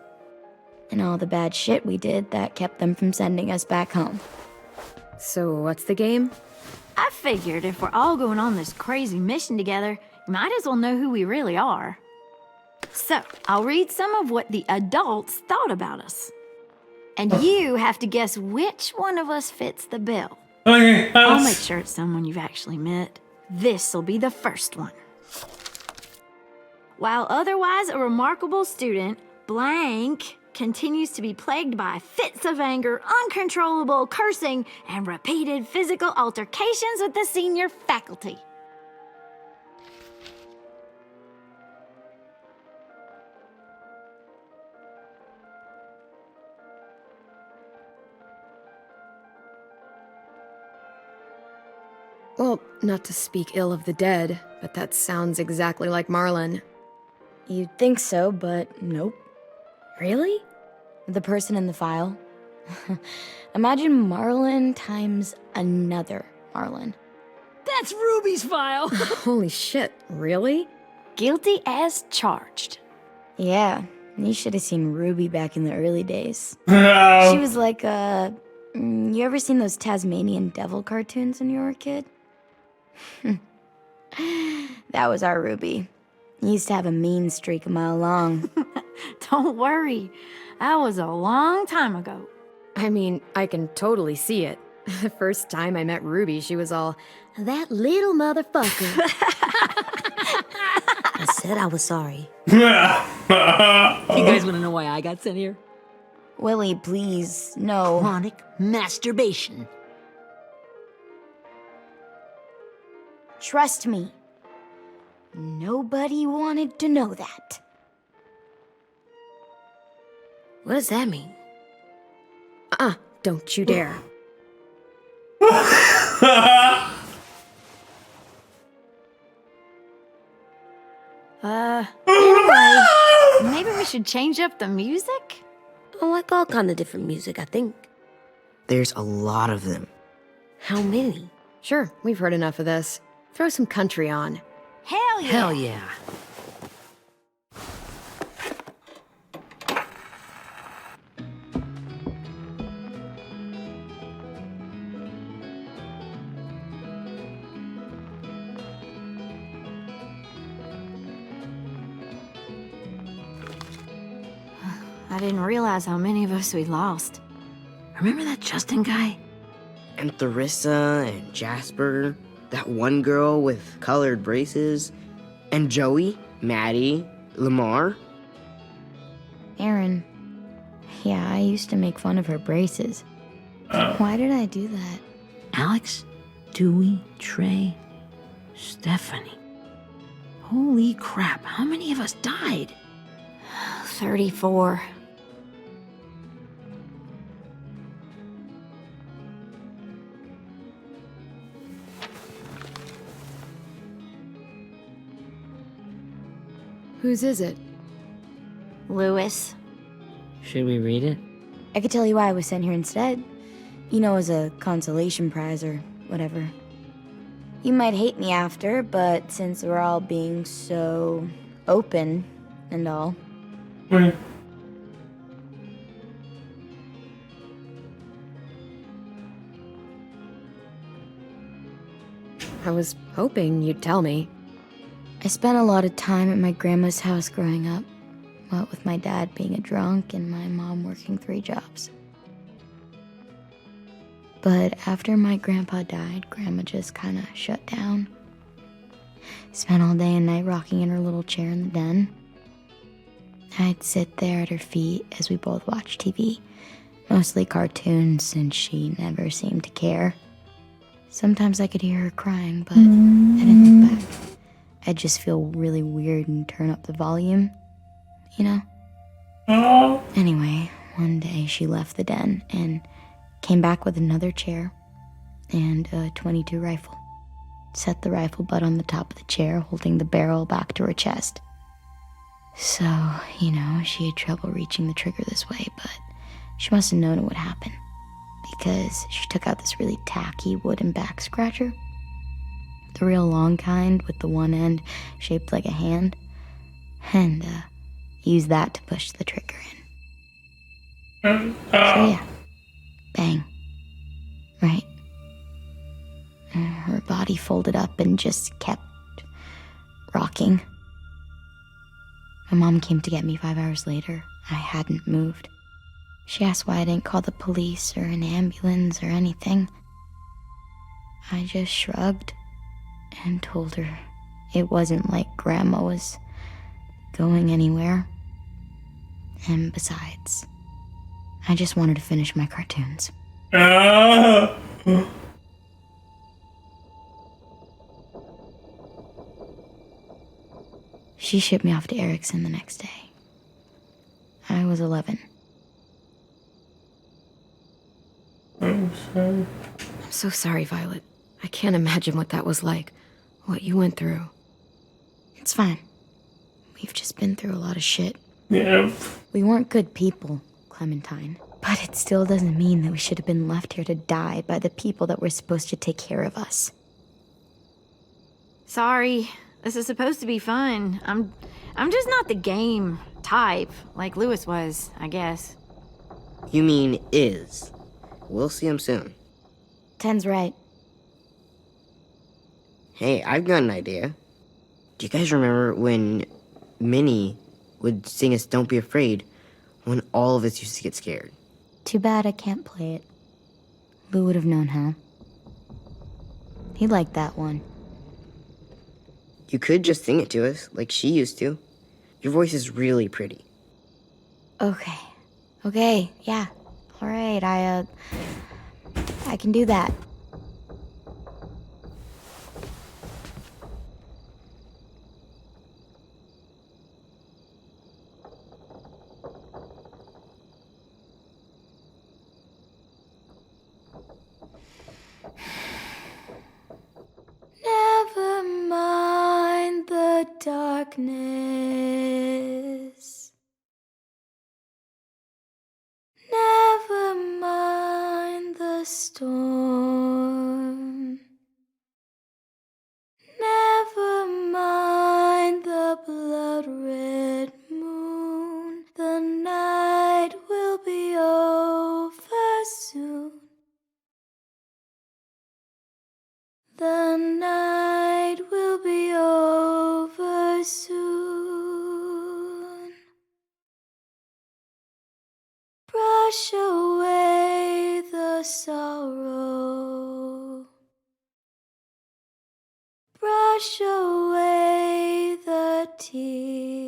And all the bad shit we did that kept them from sending us back home. So what's the game? I figured if we're all going on this crazy mission together, you might as well know who we really are. So, I'll read some of what the adults thought about us. And you have to guess which one of us fits the bill. Okay. I'll make sure it's someone you've actually met. This'll be the first one. While otherwise a remarkable student, blank continues to be plagued by fits of anger, uncontrollable cursing, and repeated physical altercations with the senior faculty. Well, not to speak ill of the dead, but that sounds exactly like Marlon. You'd think so, but nope. Really? The person in the file. Imagine Marlon times another Marlon. That's Ruby's file. Holy shit, really? Guilty as charged. Yeah, you should have seen Ruby back in the early days. No. She was like you ever seen those Tasmanian devil cartoons when you were a kid? That was our Ruby. He used to have a mean streak a mile long. Don't worry, that was a long time ago. I mean, I can totally see it. The first time I met Ruby, she was all, that little motherfucker. I said I was sorry. You guys want to know why I got sent here? Willie, please, no. Chronic masturbation. Trust me. Nobody wanted to know that. What does that mean? Don't you dare. Anyway, maybe we should change up the music? I like all kind of different music, I think. There's a lot of them. How many? Sure, we've heard enough of this. Throw some country on. Hell yeah! Hell yeah. I didn't realize how many of us we'd lost. Remember that Justin guy? And Theresa and Jasper, that one girl with colored braces, and Joey, Maddie, Lamar. Aaron. Yeah, I used to make fun of her braces. Why did I do that? Alex, Dewey, Trey, Stephanie. Holy crap, how many of us died? 34. Whose is it? Lewis. Should we read it? I could tell you why I was sent here instead. You know, as a consolation prize or whatever. You might hate me after, but since we're all being so open and all. Wait. I was hoping you'd tell me. I spent a lot of time at my grandma's house growing up. What with my dad being a drunk and my mom working 3 jobs. But after my grandpa died, Grandma just kind of shut down. Spent all day and night rocking in her little chair in the den. I'd sit there at her feet as we both watched TV. Mostly cartoons, since she never seemed to care. Sometimes I could hear her crying, but I didn't look back. I'd just feel really weird and turn up the volume, you know? Oh. Anyway, one day she left the den and came back with another chair and a .22 rifle. Set the rifle butt on the top of the chair, holding the barrel back to her chest. So, you know, she had trouble reaching the trigger this way, but she must have known it would happen, because she took out this really tacky wooden back scratcher. The real long kind with the one end shaped like a hand, and used that to push the trigger in. So yeah, bang. Right. Her body folded up and just kept rocking. My mom came to get me 5 hours later. I hadn't moved. She asked why I didn't call the police or an ambulance or anything. I just shrugged and told her it wasn't like Grandma was going anywhere. And besides, I just wanted to finish my cartoons. She shipped me off to Erickson the next day. I was 11. I'm sorry. I'm so sorry, Violet. I can't imagine what that was like. What you went through. It's fine. We've just been through a lot of shit. Yeah. We weren't good people, Clementine. But it still doesn't mean that we should have been left here to die by the people that were supposed to take care of us. Sorry. This is supposed to be fun. I'm just not the game type, like Lewis was, I guess. You mean is. We'll see him soon. Ten's right. Hey, I've got an idea. Do you guys remember when Minnie would sing us Don't Be Afraid when all of us used to get scared? Too bad I can't play it. Lou would have known how. He liked that one. You could just sing it to us, like she used to. Your voice is really pretty. Okay, yeah. All right, I can do that. Never mind the darkness. Never mind the storm. Never mind the blood-red moon. The night will be over soon. The night will be over soon. Brush away the sorrow. Brush away the tears.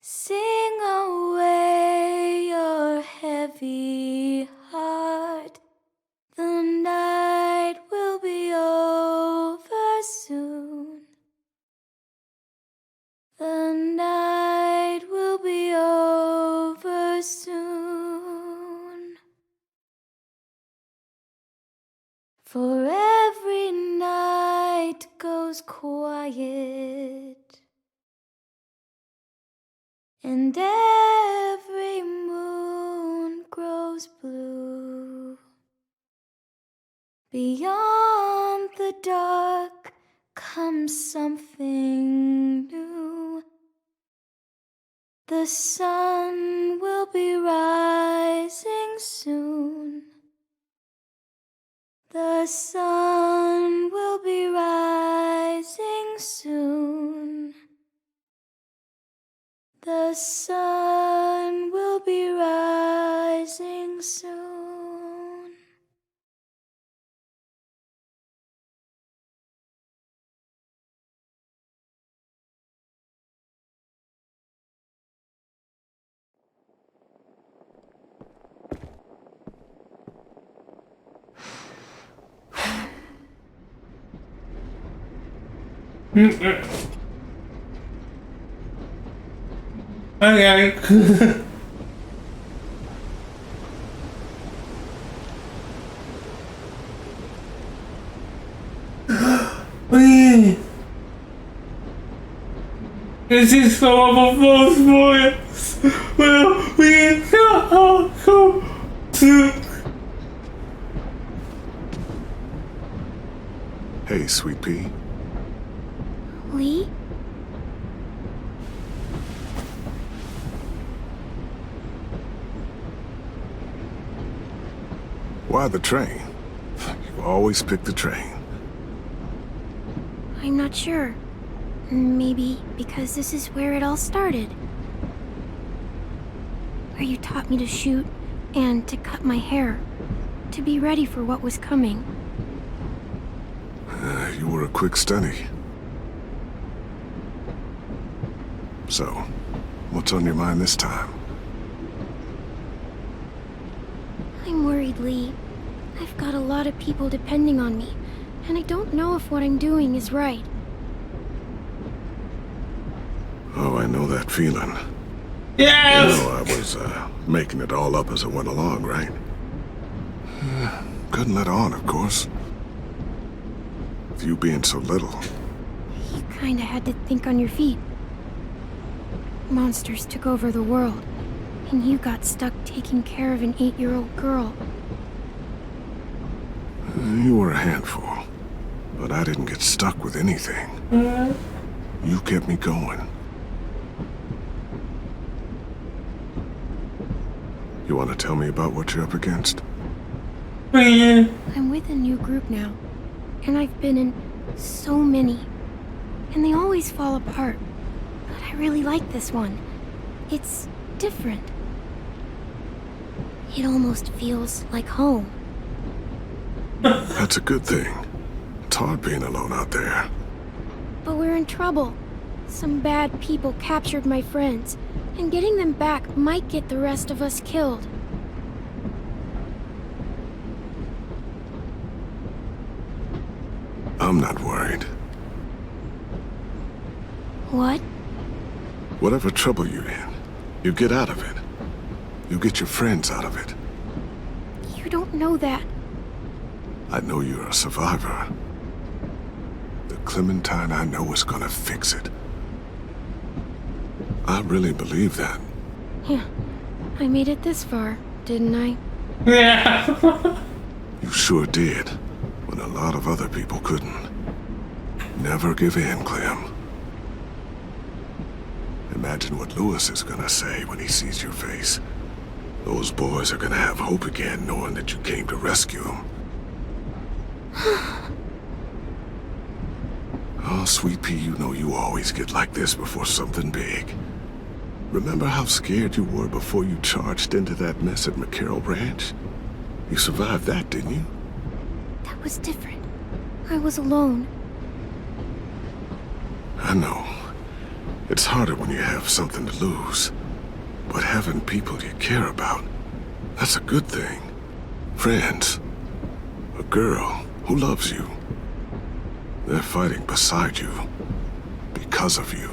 Sing away your heavy heart. The night will be over soon. The night will be over soon. For every night goes quiet. and every moon grows blue. Beyond the dark comes something new. The sun will be rising soon. The sun will be rising soon. The sun will be rising soon. Okay. This is some of a false voice. Well, we come to. Hey, Sweet Pea. Lee? Why the train? You always pick the train. I'm not sure. Maybe because this is where it all started. Where you taught me to shoot and to cut my hair. To be ready for what was coming. You were a quick study. So, what's on your mind this time? I'm worried, Lee. I've got a lot of people depending on me, and I don't know if what I'm doing is right. Oh, I know that feeling. Yes! You know, I was making it all up as I went along, right? Couldn't let on, of course. With you being so little. You kinda had to think on your feet. Monsters took over the world, and you got stuck taking care of an 8-year-old girl. You were a handful, but I didn't get stuck with anything. You kept me going. You want to tell me about what you're up against? I'm with a new group now, and I've been in so many, and they always fall apart. But I really like this one. It's different. It almost feels like home. That's a good thing. It's hard being alone out there. But we're in trouble. Some bad people captured my friends, and getting them back might get the rest of us killed. I'm not worried. What? Whatever trouble you're in, you get out of it. You get your friends out of it. You don't know that. I know you're a survivor. The Clementine I know is gonna fix it. I really believe that. Yeah, I made it this far, didn't I? Yeah. You sure did, when a lot of other people couldn't. Never give in, Clem. Imagine what Lewis is gonna say when he sees your face. Those boys are gonna have hope again, knowing that you came to rescue them. Oh, Sweet Pea, you know you always get like this before something big. Remember how scared you were before you charged into that mess at McCarroll Ranch? You survived that, didn't you? That was different. I was alone. I know. It's harder when you have something to lose. But having people you care about, that's a good thing. Friends. A girl who loves you. They're fighting beside you. Because of you.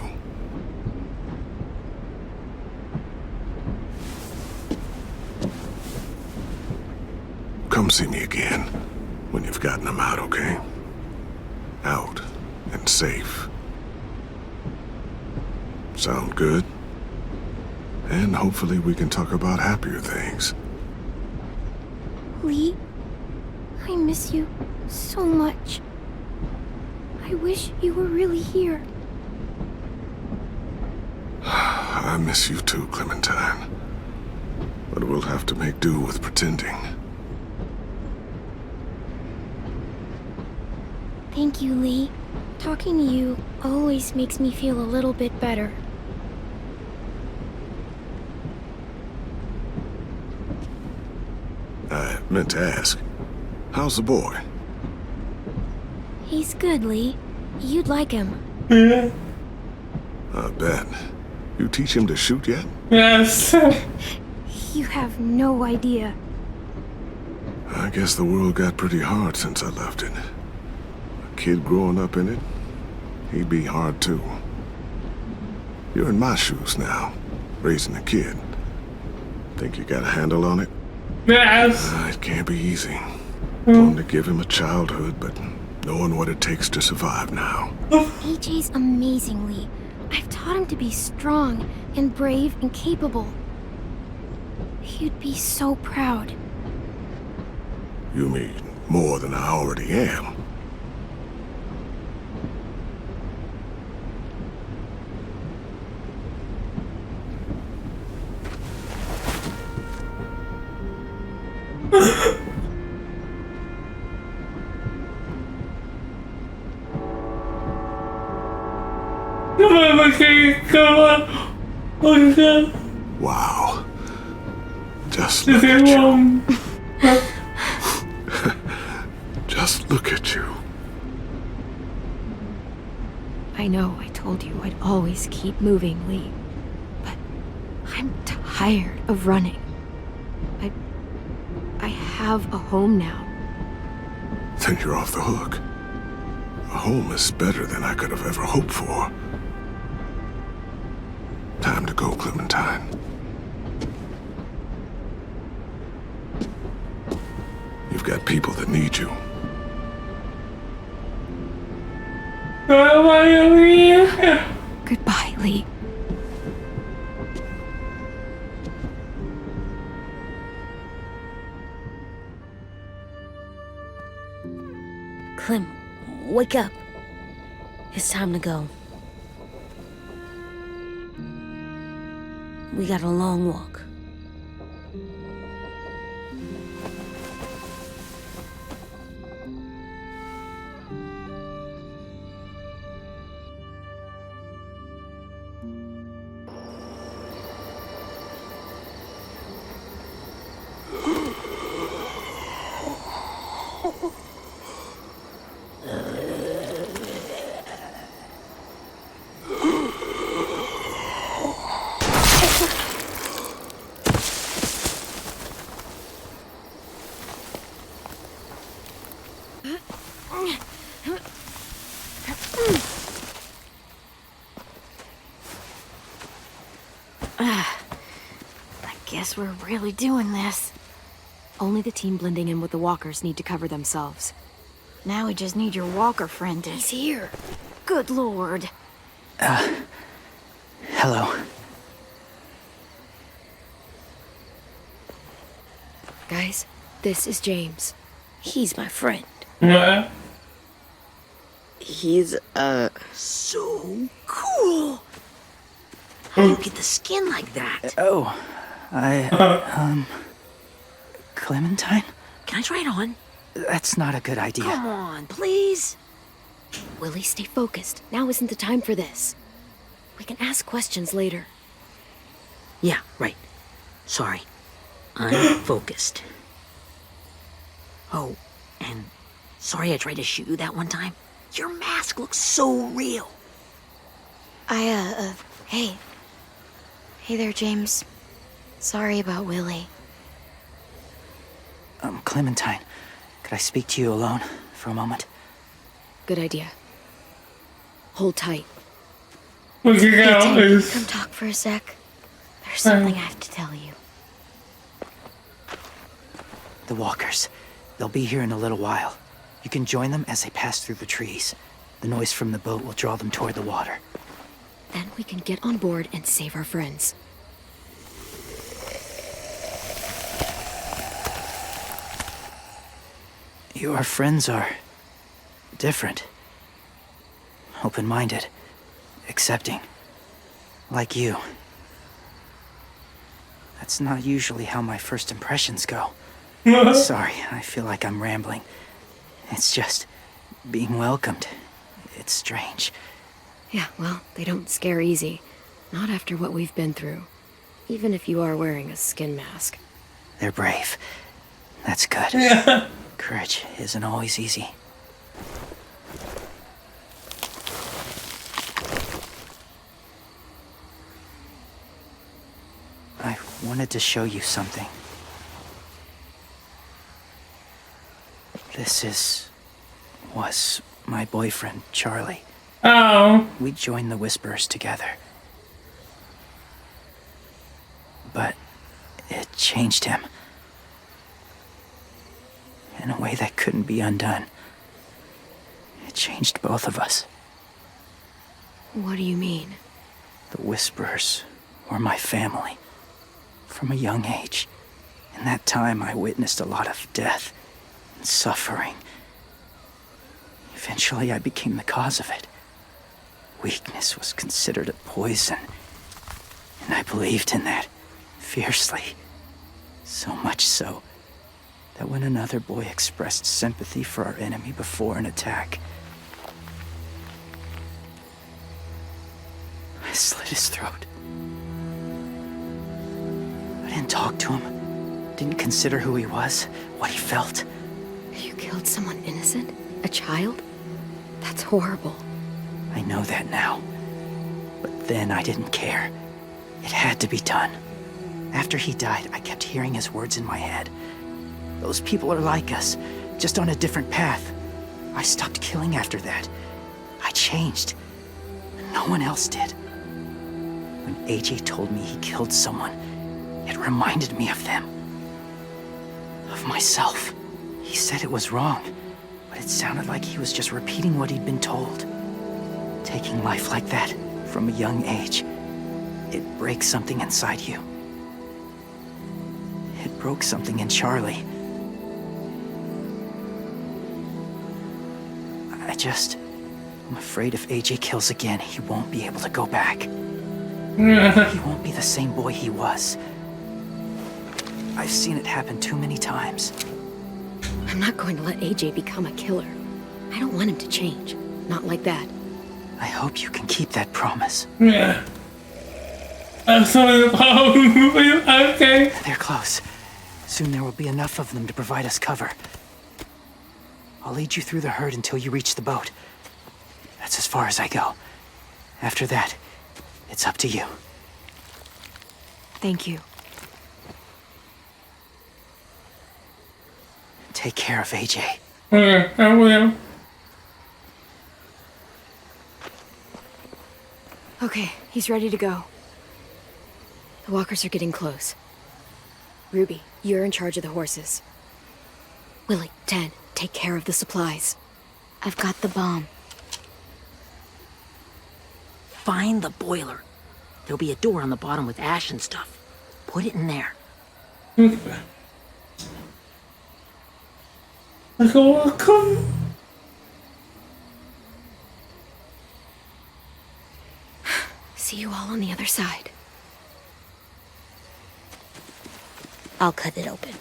Come see me again when you've gotten them out, okay? Out and safe. Sound good? And hopefully we can talk about happier things. Lee, I miss you so much. I wish you were really here. I miss you too, Clementine. But we'll have to make do with pretending. Thank you, Lee. Talking to you always makes me feel a little bit better. I meant to ask, how's the boy? He's good, Lee. You'd like him. Yeah. I bet. You teach him to shoot yet? Yes. You have no idea. I guess the world got pretty hard since I left it. A kid growing up in it, he'd be hard too. You're in my shoes now, raising a kid. Think you got a handle on it? Yes. It can't be easy. Wanting to give him a childhood, but knowing what it takes to survive now. AJ's amazing, Lee. I've taught him to be strong and brave and capable. He'd be so proud. You mean more than I already am? Come on, okay, come on. Oh, God. Wow. Just Is look it at you. wrong? Just look at you. I know I told you I'd always keep moving, Lee. But I'm tired of running. I have a home now. Then you're off the hook. A home is better than I could have ever hoped for. Time to go, Clementine. You've got people that need you. Goodbye, Lee. Clem, wake up. It's time to go. We got a long walk. Guess we're really doing this. Only the team blending in with the walkers need to cover themselves. Now we just need your walker friend to... He's here. Good lord. Hello. Guys, this is James. He's my friend. Yeah. He's, So cool. How do you get the skin like that? Oh, Clementine? Can I try it on? That's not a good idea. Come on, please. Willie, stay focused. Now isn't the time for this. We can ask questions later. Yeah, right. Sorry. I'm focused. Oh, and sorry I tried to shoot you that one time. Your mask looks so real. Hey. Hey there, James. Sorry about Willie. Clementine, could I speak to you alone for a moment? Good idea. Hold tight. We can Hey, go. Tim, come talk for a sec. There's something I have to tell you. The walkers. They'll be here in a little while. You can join them as they pass through the trees. The noise from the boat will draw them toward the water. Then we can get on board and save our friends. Your friends are different. Open-minded. Accepting. Like you. That's not usually how my first impressions go. Sorry, I feel like I'm rambling. It's just being welcomed. It's strange. Yeah, well, they don't scare easy. Not after what we've been through. Even if you are wearing a skin mask. They're brave. That's good. Yeah. Courage isn't always easy. I wanted to show you something. Was my boyfriend, Charlie. Oh. We joined the Whisperers together. But it changed him. In a way that couldn't be undone. It changed both of us. What do you mean? The Whisperers were my family. From a young age. In that time, I witnessed a lot of death and suffering. Eventually, I became the cause of it. Weakness was considered a poison. And I believed in that, fiercely. So much so, that when another boy expressed sympathy for our enemy before an attack, I slit his throat. I didn't talk to him, didn't consider who he was, what he felt. You killed someone innocent? A child? That's horrible. I know that now. But then I didn't care. It had to be done. After he died, I kept hearing his words in my head. Those people are like us, just on a different path. I stopped killing after that. I changed. And no one else did. When AJ told me he killed someone, it reminded me of them. Of myself. He said it was wrong, but it sounded like he was just repeating what he'd been told. Taking life like that, from a young age, it breaks something inside you. It broke something in Charlie. I'm afraid if AJ kills again, he won't be able to go back. He won't be the same boy he was. I've seen it happen too many times. I'm not going to let AJ become a killer. I don't want him to change. Not like that. I hope you can keep that promise. Yeah. I'm sorry about okay. They're close. Soon there will be enough of them to provide us cover. I'll lead you through the herd until you reach the boat. That's as far as I go. After that, it's up to you. Thank you. Take care of AJ. Okay, I will. Okay, he's ready to go. The walkers are getting close. Ruby, you're in charge of the horses. Willie, Ted, take care of the supplies. I've got the bomb. Find the boiler. There'll be a door on the bottom with ash and stuff. Put it in there. Welcome. See you all on the other side. I'll cut it open.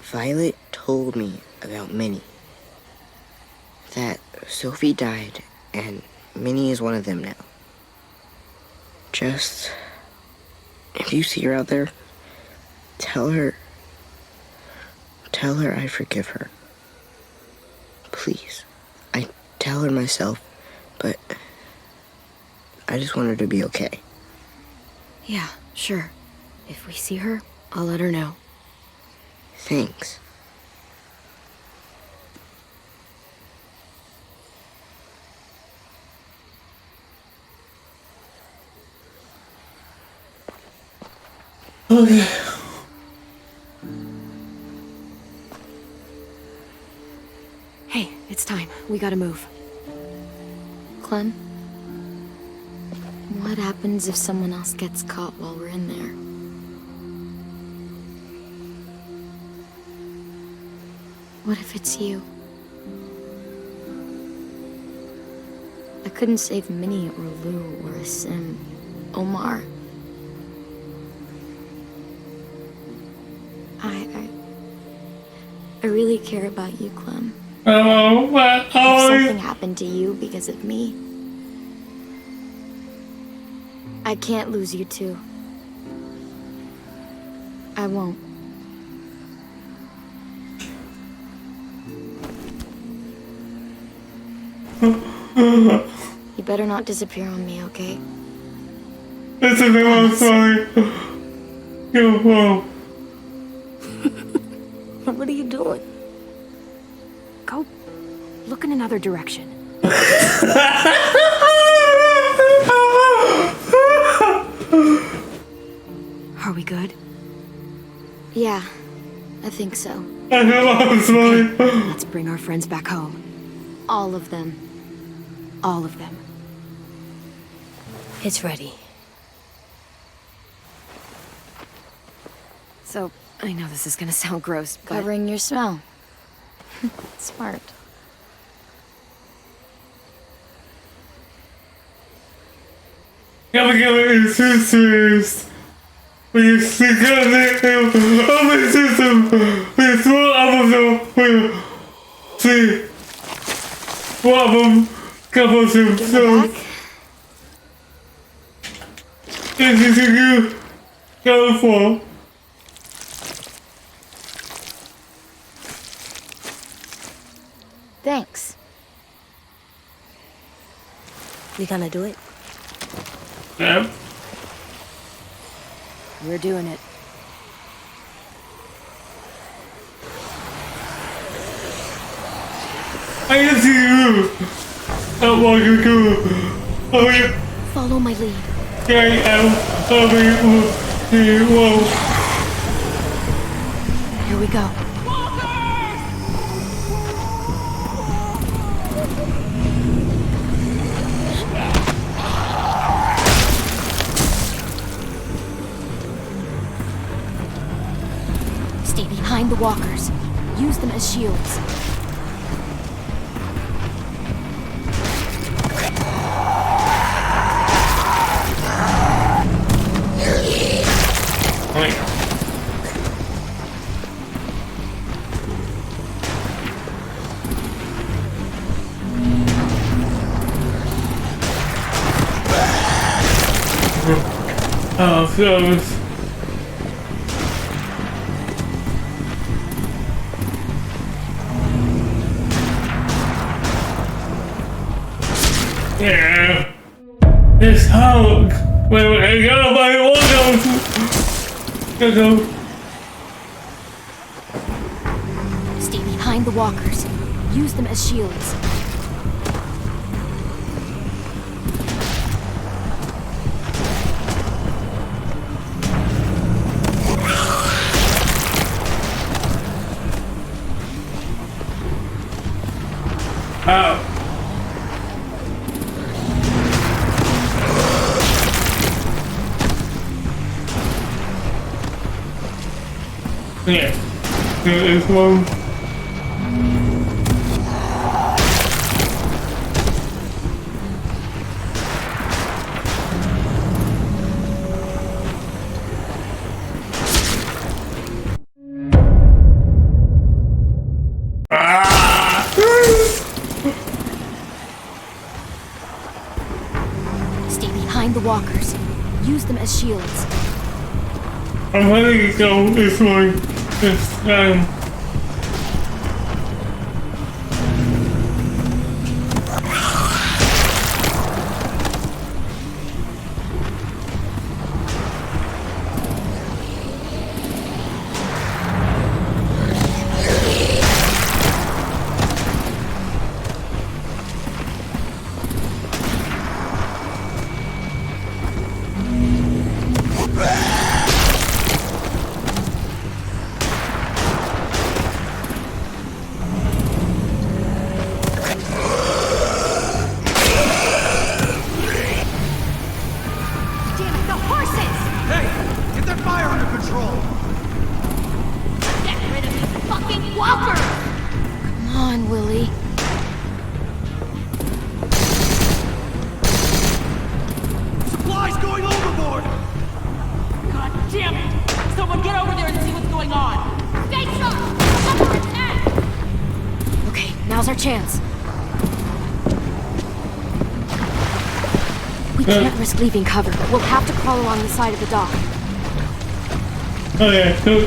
Violet told me about Minnie. That Sophie died, and Minnie is one of them now. Just, if you see her out there, tell her I forgive her. Please. I tell her myself, but I just want her to be okay. Yeah, sure. If we see her, I'll let her know. Thanks. Okay. Hey, it's time. We gotta move. Clem, What happens if someone else gets caught while we're in there? What if it's you? I couldn't save Minnie or Lou or Asim, Omar. I really care about you, Clem. If something happened to you because of me, I can't lose you too. I won't. You better not disappear on me, okay? It's a bit more sorry. Yo, whoa. What are you doing? Go look in another direction. Are we good? Yeah, I think so. I know I'm sorry. Let's bring our friends back home. All of them. All of them. It's ready. So, I know this is gonna sound gross, but... Covering your smell. Smart. Gotta give it sisters. We speak of my system. We small episode. We see. One of them. Couple of them. So. This is you. Go for. Thanks. You gonna do it? Yep. We're doing it. I can see you. I'm walking through. Oh, yeah. Follow my lead. Yeah, I am. Whoa. Here we go. Stay behind the walkers. Use them as shields. Oh, close. Yeah. This Hulk. Wait, I gotta buy one of them. Go. Stay behind the walkers. Use them as shields. Ow. Yeah. There is one. Stay behind the walkers. Use them as shields. I'm letting it go this way. This time. Walker! Come on, Willie. Supplies going overboard! God damn it! Someone get over there and see what's going on! Stay sharp! Cover its head! Okay, now's our chance. We can't risk leaving cover. We'll have to crawl along the side of the dock. Okay, cool.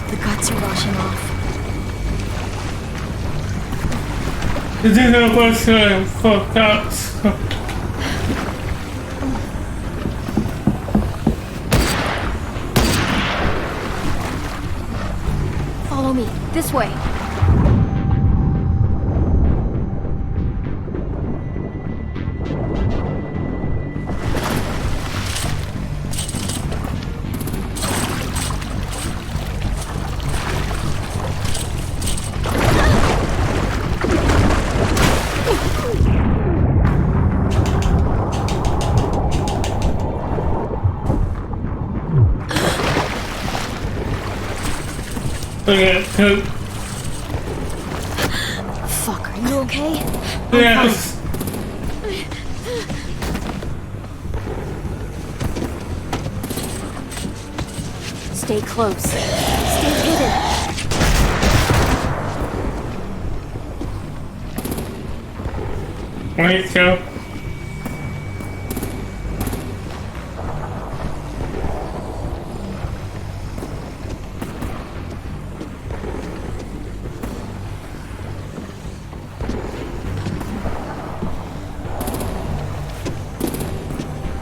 The guts are washing off. This is the first time for cats. Follow me. This way. Okay, cool. Fuck, are you okay? Yes. Stay close. Stay hidden. Wait, go.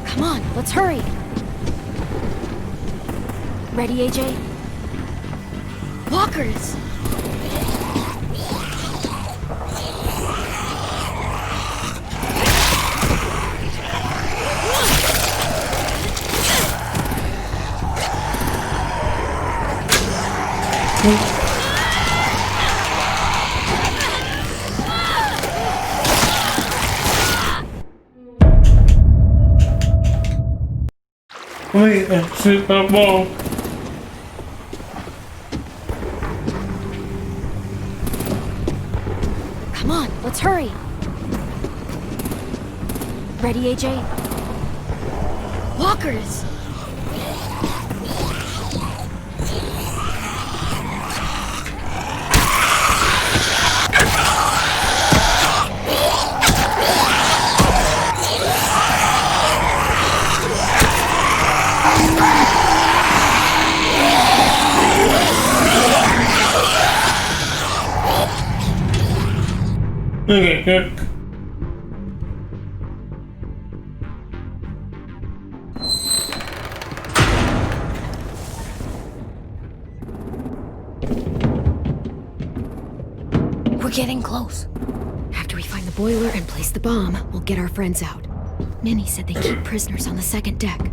Come on, let's hurry. Ready, AJ? Walkers! Wait, shoot that ball. Come on, let's hurry. Ready, AJ? Walkers! Okay, good. We're getting close. After we find the boiler and place the bomb, we'll get our friends out. Ninny said they keep prisoners on the second deck.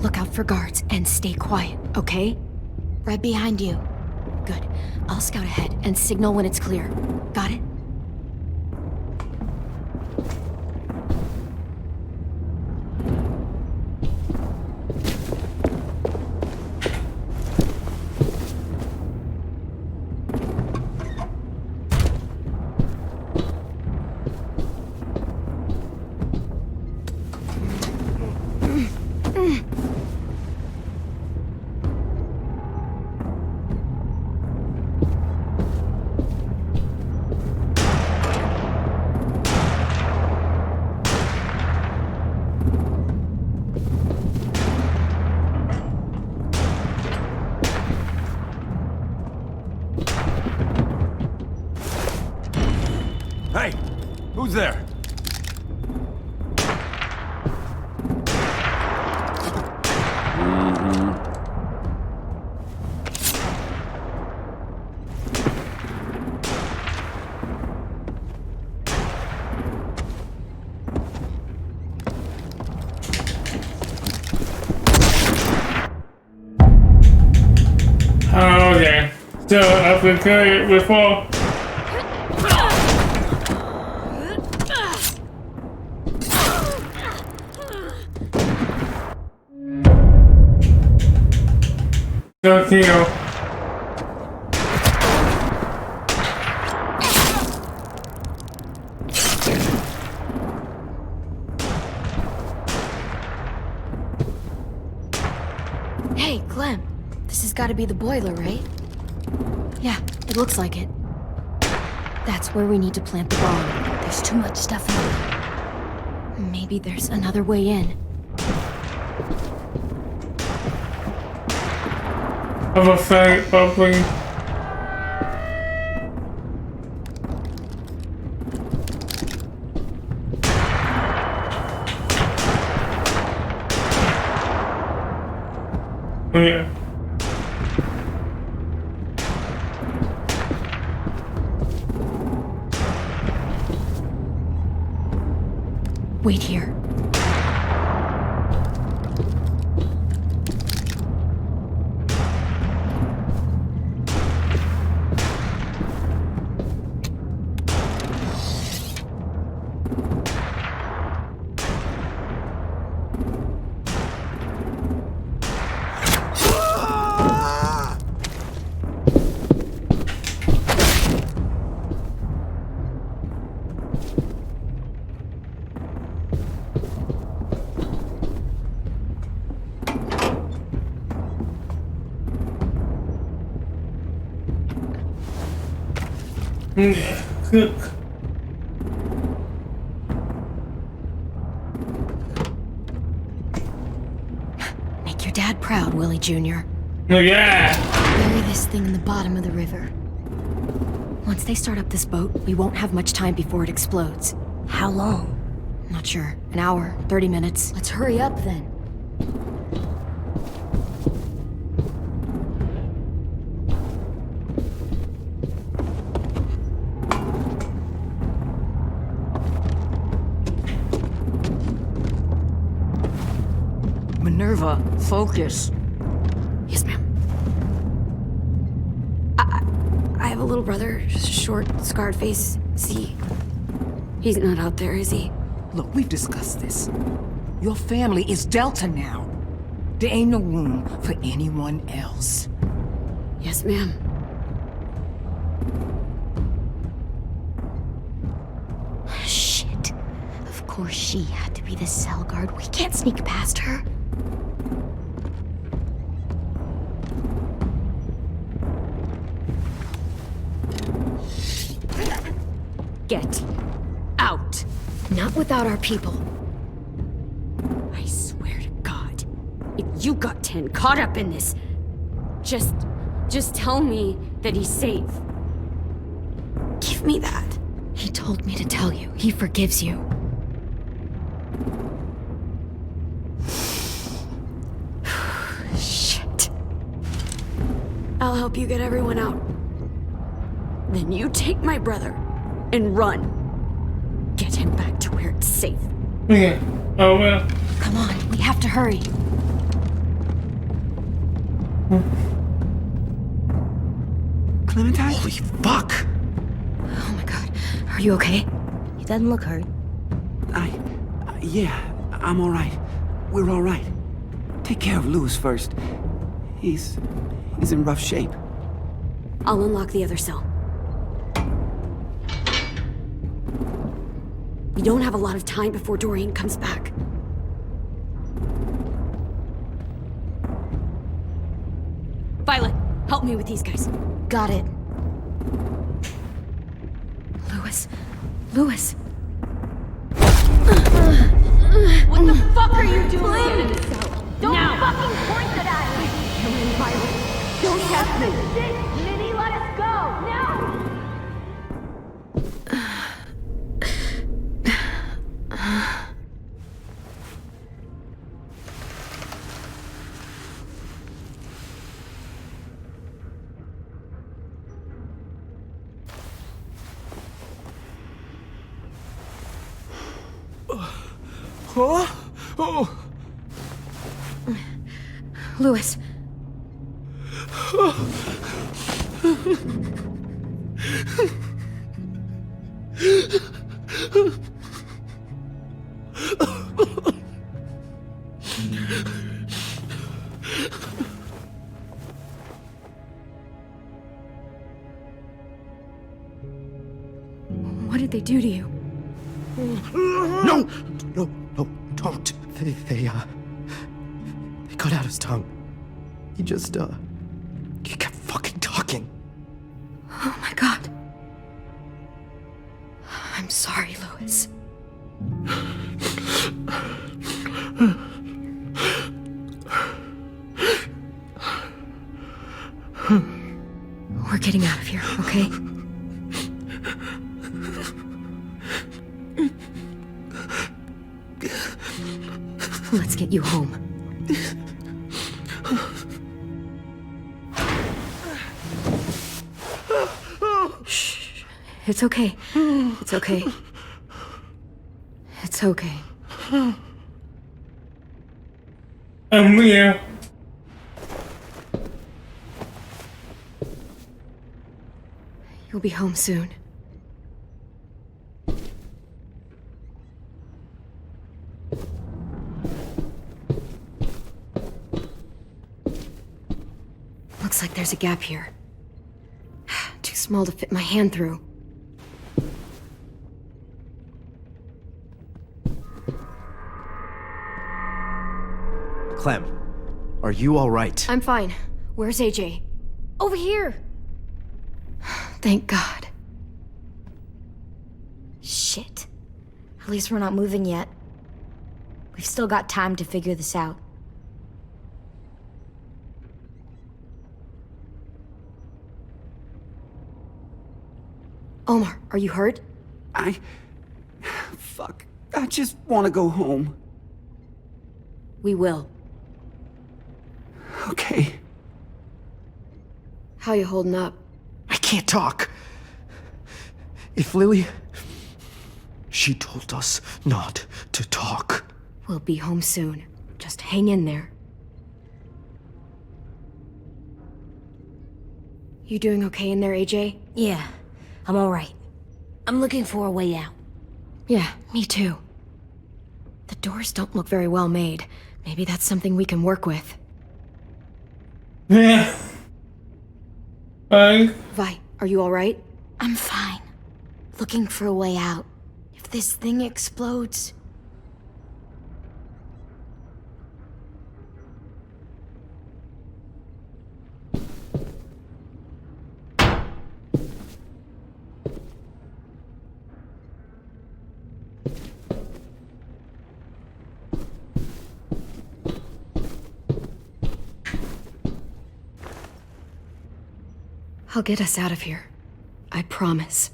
Look out for guards and stay quiet, okay? Right behind you. Good. I'll scout ahead and signal when it's clear. Got it? Hey, who's there? Okay. So I've been carrying it before. Don't kill. Hey, Clem. This has got to be the boiler, right? Yeah, it looks like it. That's where we need to plant the bomb. There's too much stuff in it. Maybe there's another way in. I'm a fag, probably. Oh, yeah. Wait here. Make your dad proud, Willie Jr. Oh, yeah! Bury this thing in the bottom of the river. Once they start up this boat, we won't have much time before it explodes. How long? Not sure. An hour, 30 minutes. Let's hurry up then. Minerva, focus. Yes, ma'am. I have a little brother, short, scarred face. See, he's not out there, is he? Look, we've discussed this. Your family is Delta now. There ain't no room for anyone else. Yes, ma'am. Shit. Of course she had to be the cell guard. We can't sneak past her. Get out. Not without our people. I swear to God, if you got 10 caught up in this, just tell me that he's safe. Give me that. He told me to tell you. He forgives you. Shit. I'll help you get everyone out. Then you take my brother and run. Get him back to where it's safe. Yeah. Oh, well. Come on, we have to hurry. Clementine? Holy fuck! Oh my God. Are you okay? He doesn't look hurt. Yeah, I'm alright. We're alright. Take care of Louis first. He's in rough shape. I'll unlock the other cell. We don't have a lot of time before Dorian comes back. Violet, help me with these guys. Got it. Louis. What the fuck are you doing? Get in the cell. Don't fucking point that at me! Kill him, Violet. Don't test me. Minnie, let us go! Now! Oh! Louis. What did they do to you? No! No, don't. They cut out his tongue. He kept fucking talking. Oh my god. I'm sorry, Louis. We're getting out of here, okay? Let's get you home. Shh. It's okay. It's okay. It's okay. I'm here. You'll be home soon. Looks like there's a gap here. Too small to fit my hand through. Clem, are you all right? I'm fine. Where's AJ? Over here! Thank God. Shit. At least we're not moving yet. We've still got time to figure this out. Omar, are you hurt? Fuck. I just want to go home. We will. Okay. How you holding up? I can't talk. If Lily... She told us not to talk. We'll be home soon. Just hang in there. You doing okay in there, AJ? Yeah, I'm alright. I'm looking for a way out. Yeah, me too. The doors don't look very well made. Maybe that's something we can work with. Yeah. Fine. Vi, are you alright? I'm fine. Looking for a way out. If this thing explodes... I'll get us out of here. I promise.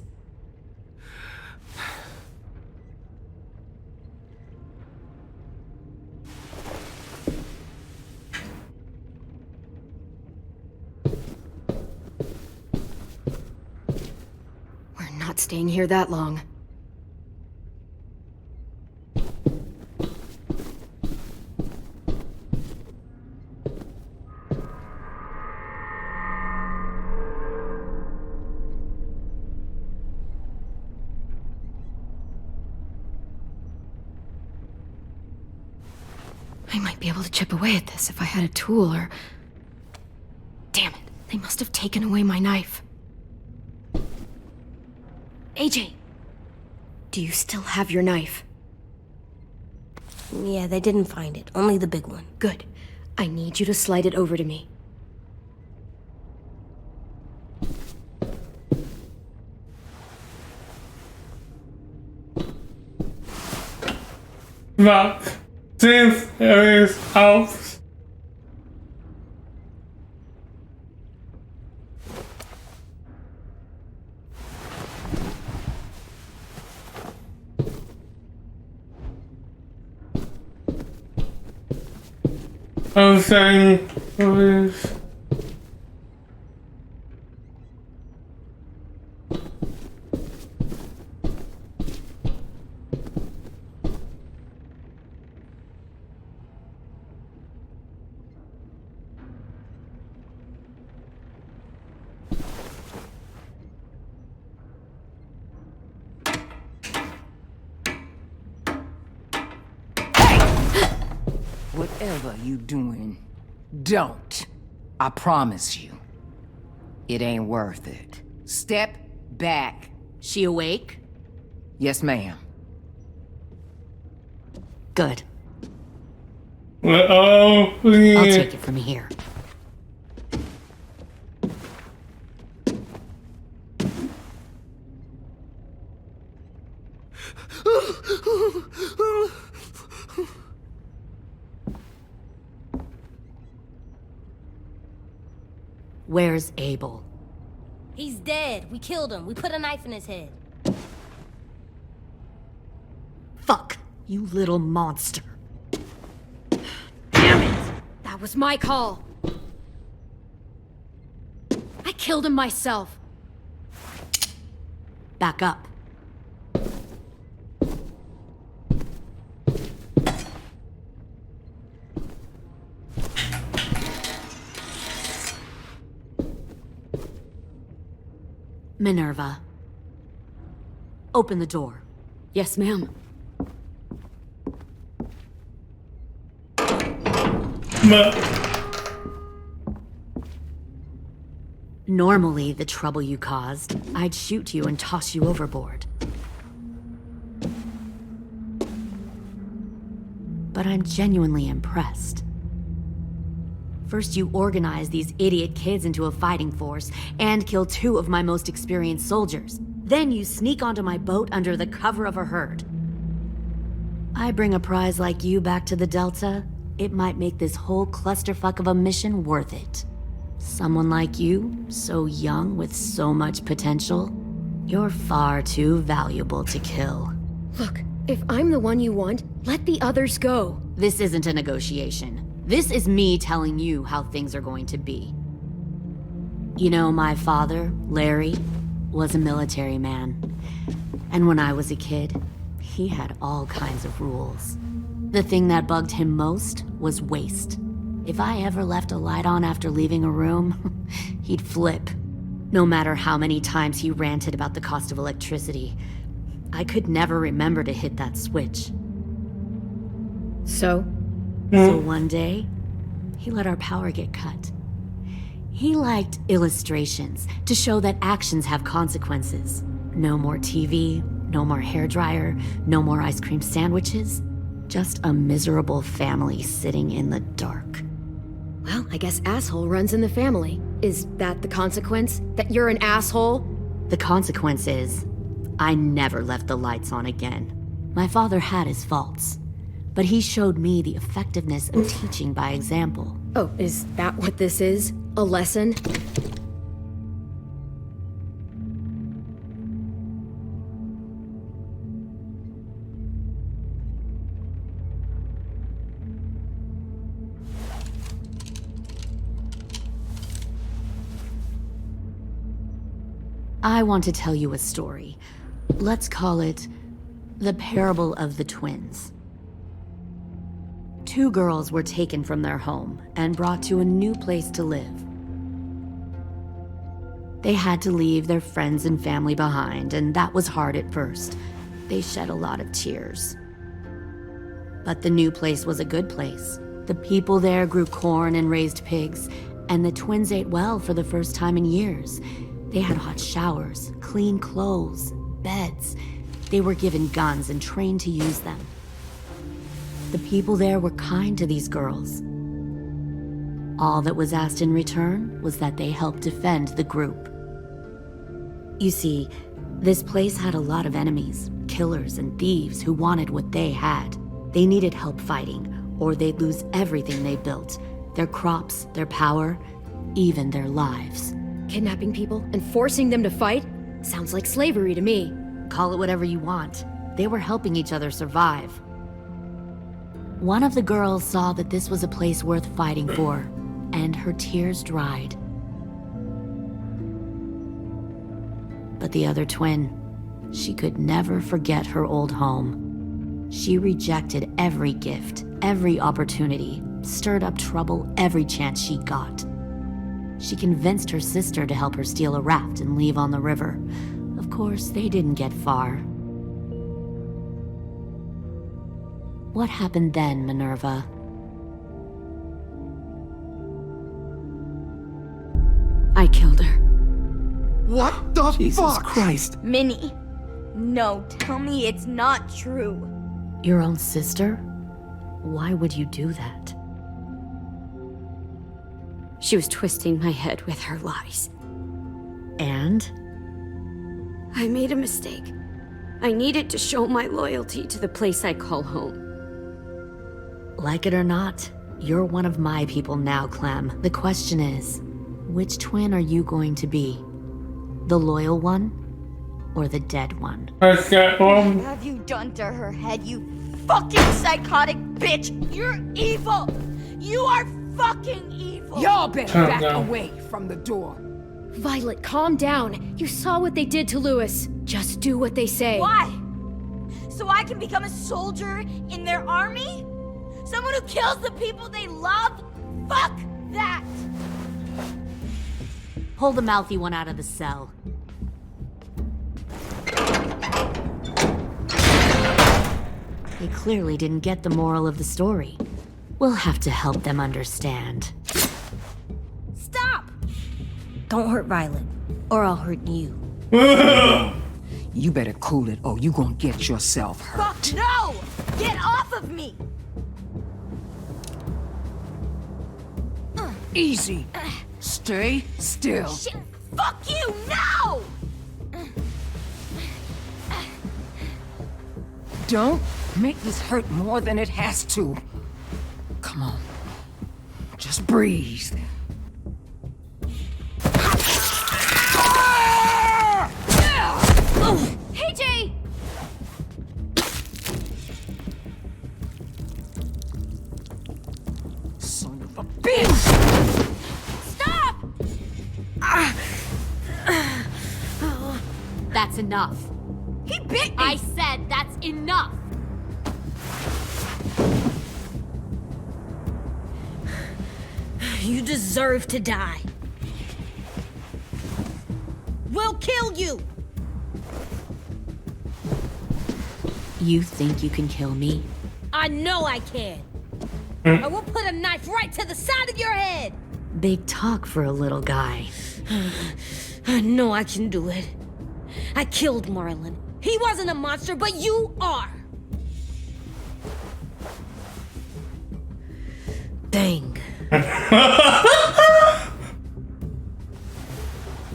We're not staying here that long. I might be able to chip away at this if I had a tool or... Damn it, they must have taken away my knife. AJ! Do you still have your knife? Yeah, they didn't find it. Only the big one. Good. I need you to slide it over to me. But this is out. I'm saying this. Whatever you doing, don't. I promise you. It ain't worth it. Step back. She awake? Yes, ma'am. Good. Oh, I'll take it from here. Where's Abel? He's dead. We killed him. We put a knife in his head. Fuck, you little monster. Damn it! That was my call. I killed him myself. Back up. Minerva. Open the door. Yes, ma'am. Normally, the trouble you caused, I'd shoot you and toss you overboard. But I'm genuinely impressed. First, you organize these idiot kids into a fighting force and kill 2 of my most experienced soldiers. Then you sneak onto my boat under the cover of a herd. I bring a prize like you back to the Delta, it might make this whole clusterfuck of a mission worth it. Someone like you, so young with so much potential, you're far too valuable to kill. Look, if I'm the one you want, let the others go. This isn't a negotiation. This is me telling you how things are going to be. You know, my father, Larry, was a military man. And when I was a kid, he had all kinds of rules. The thing that bugged him most was waste. If I ever left a light on after leaving a room, he'd flip. No matter how many times he ranted about the cost of electricity, I could never remember to hit that switch. So one day, he let our power get cut. He liked illustrations to show that actions have consequences. No more TV, no more hairdryer, no more ice cream sandwiches. Just a miserable family sitting in the dark. Well, I guess asshole runs in the family. Is that the consequence? That you're an asshole? The consequence is, I never left the lights on again. My father had his faults, but he showed me the effectiveness of teaching by example. Oh, is that what this is? A lesson? I want to tell you a story. Let's call it the parable of the twins. 2 girls were taken from their home and brought to a new place to live. They had to leave their friends and family behind, and that was hard at first. They shed a lot of tears. But the new place was a good place. The people there grew corn and raised pigs, and the twins ate well for the first time in years. They had hot showers, clean clothes, beds. They were given guns and trained to use them. The people there were kind to these girls. All that was asked in return was that they help defend the group. You see, this place had a lot of enemies, killers and thieves who wanted what they had. They needed help fighting, or they'd lose everything they built. Their crops, their power, even their lives. Kidnapping people and forcing them to fight? Sounds like slavery to me. Call it whatever you want. They were helping each other survive. One of the girls saw that this was a place worth fighting for, and her tears dried. But the other twin, she could never forget her old home. She rejected every gift, every opportunity, stirred up trouble every chance she got. She convinced her sister to help her steal a raft and leave on the river. Of course, they didn't get far. What happened then, Minerva? I killed her. What the Jesus fuck? Christ. Minnie, No, tell me it's not true. Your own sister? Why would you do that? She was twisting my head with her lies. And? I made a mistake. I needed to show my loyalty to the place I call home. Like it or not, you're one of my people now, Clem. The question is, which twin are you going to be? The loyal one or the dead one? What have you done to her head, you fucking psychotic bitch? You're evil! You are fucking evil! Y'all better back away from the door. Violet, calm down. You saw what they did to Louis. Just do what they say. Why? So I can become a soldier in their army? Someone who kills the people they love? Fuck that! Pull the mouthy one out of the cell. They clearly didn't get the moral of the story. We'll have to help them understand. Stop! Don't hurt Violet, or I'll hurt you. You better cool it, or you gonna get yourself hurt. Fuck no! Get off of me! Easy. Stay still. Shit! Fuck you! No! Don't make this hurt more than it has to. Come on. Just breathe. Hey, Jay! Son of a bitch! Stop! That's enough. He bit me! I said that's enough! You deserve to die. We'll kill you! You think you can kill me? I know I can. I will put a knife right to the side of your head. Big talk for a little guy. I know I can do it. I killed Marlon. He wasn't a monster, but you are. Dang.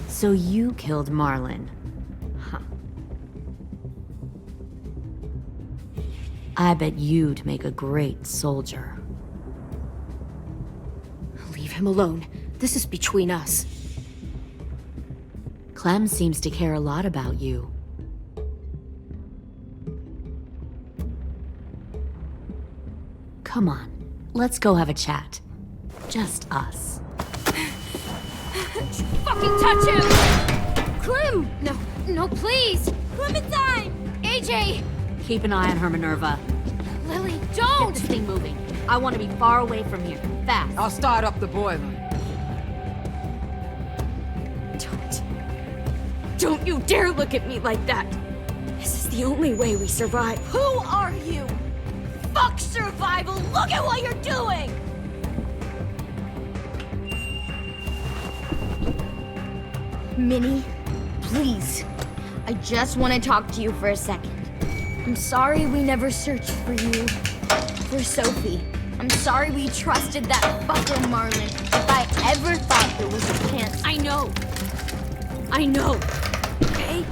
So you killed Marlon. Huh. I bet you'd make a great soldier. Leave him alone. This is between us. Clem seems to care a lot about you. Come on, let's go have a chat. Just us. Fucking touch him! Clem! No, please! Clementine! AJ! Keep an eye on her, Minerva. Lily, Get don't! this thing moving. I want to be far away from here. Fast. I'll start up the boiler. Don't you dare look at me like that! This is the only way we survive. Who are you? Fuck survival! Look at what you're doing! Minnie, please. I just want to talk to you for a second. I'm sorry we never searched for you. For Sophie. I'm sorry we trusted that fucker Marlon. If I ever thought there was a chance. I know, okay?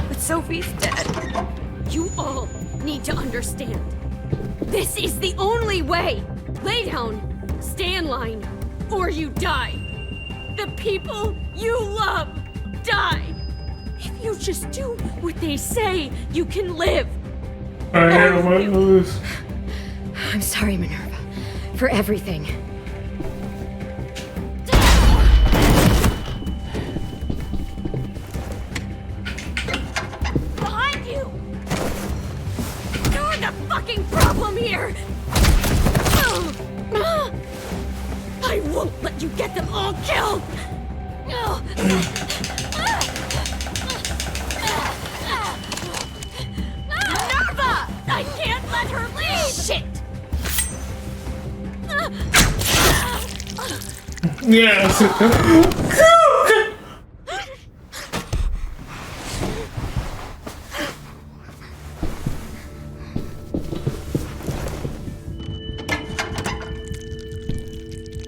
But Sophie's dead. You all need to understand. This is the only way. Lay down, stay in line, or you die. The people you love die. If you just do what they say, you can live. I'm sorry, Minerva, for everything. Behind you! You're the fucking problem here! I won't let you get them all killed! Minerva! I can't let her leave! Shit! Yes.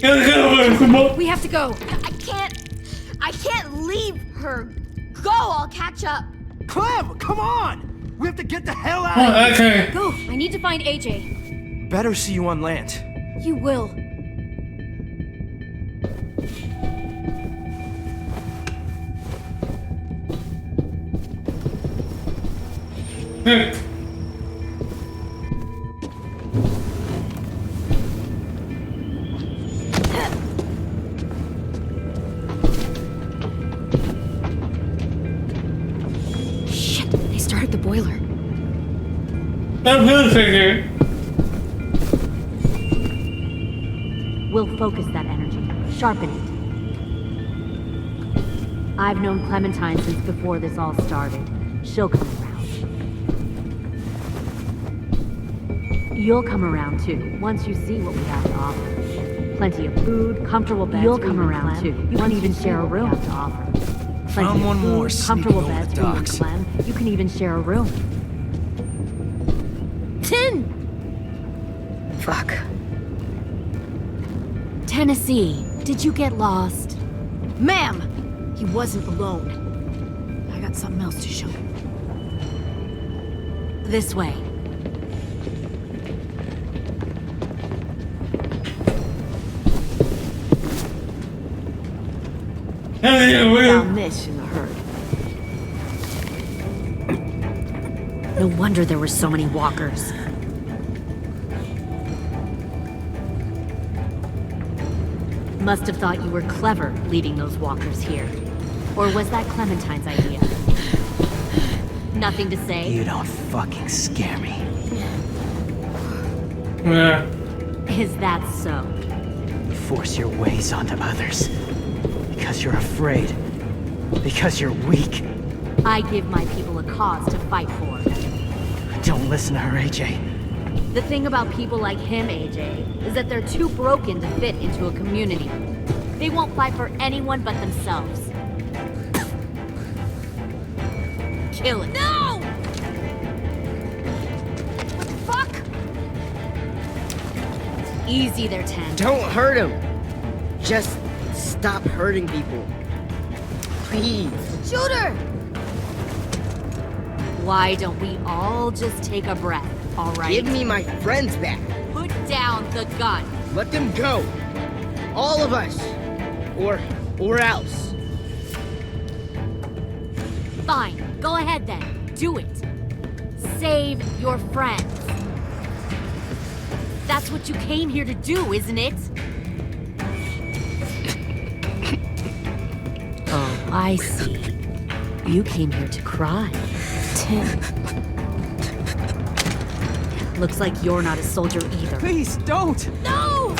We have to go. I can't leave her. Go, I'll catch up. Clem, come on! We have to get the hell out of here! Okay. Go, I need to find AJ. Better see you on land. You will. Shit, they started the boiler. I'm gonna figure. We'll focus that energy, sharpen it. I've known Clementine since before this all started. She'll come around. You'll come around too, once you see what we have to offer. Plenty of food, comfortable beds. You'll come around too. You can even share a room. To offer. Plenty of food, comfortable beds for you and Clem. You can even share a room. 10! Fuck. Tennessee, did you get lost? Ma'am! He wasn't alone. I got something else to show you. This way. Found this in the herd. No wonder there were so many walkers. Must have thought you were clever leading those walkers here. Or was that Clementine's idea? Nothing to say? You don't fucking scare me. Yeah. Is that so? You force your ways onto others. Because you're afraid. Because you're weak. I give my people a cause to fight for. Don't listen to her, AJ. The thing about people like him, AJ, is that they're too broken to fit into a community. They won't fight for anyone but themselves. Kill it. No! What the fuck? Easy there, 10. Don't hurt him. Just stop hurting people. Please. Shoot her! Why don't we all just take a breath, all right? Give me my friends back. Put down the gun. Let them go. All of us. Or else. Fine. Go ahead then. Do it. Save your friends. That's what you came here to do, isn't it? Oh, I see. You came here to cry. Tim. Looks like you're not a soldier either. Please, don't! No!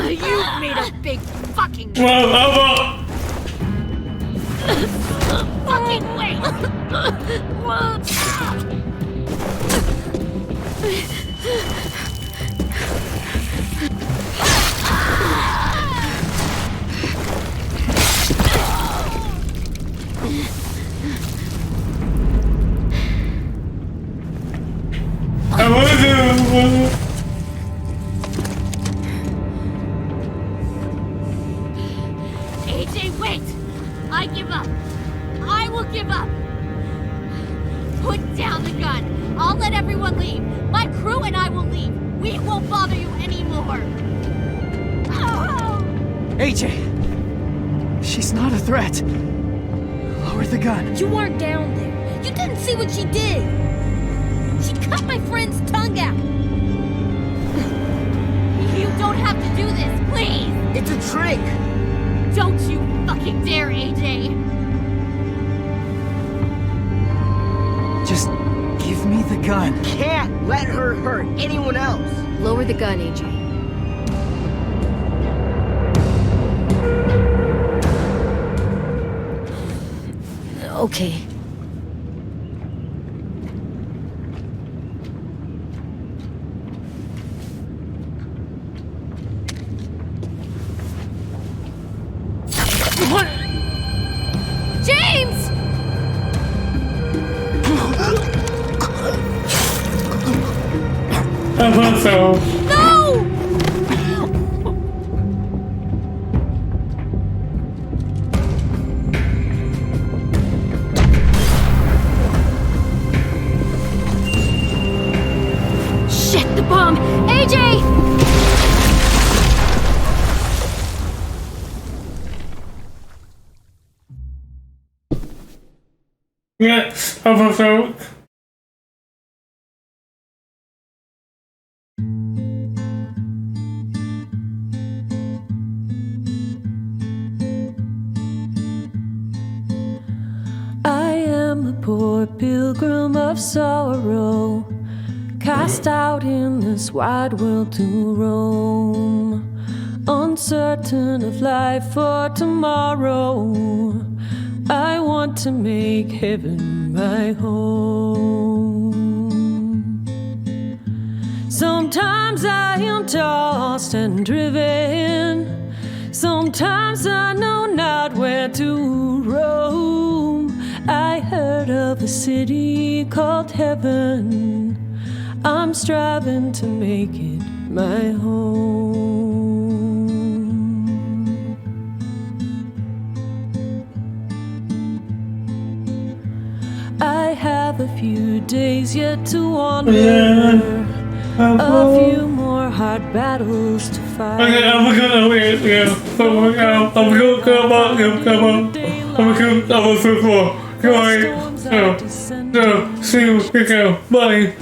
You've made a big fucking fucking wait! AJ, wait! I give up. I will give up. Put down the gun. I'll let everyone leave. My crew and I will leave. We won't bother you anymore. Oh! AJ! She's not a threat. Lower the gun. You weren't down there. You didn't see what she did. cut my friend's tongue out. You don't have to do this, please. It's a trick. Don't you fucking dare, AJ. Just give me the gun. Can't let her hurt anyone else. Lower the gun, AJ. Okay. James! I thought so. No! Shit, the bomb! AJ! Next episode. I am a poor pilgrim of sorrow, cast out in this wide world to roam, uncertain of life for tomorrow. I want to make heaven my home. Sometimes I am tossed and driven, sometimes I know not where to roam. I heard of a city called heaven, I'm striving to make it my home. I have a few days yet to wander, a few more hard battles to fight. Okay, I'm gonna wait. Yeah, I'm gonna come on. I'm gonna see you again. Bye.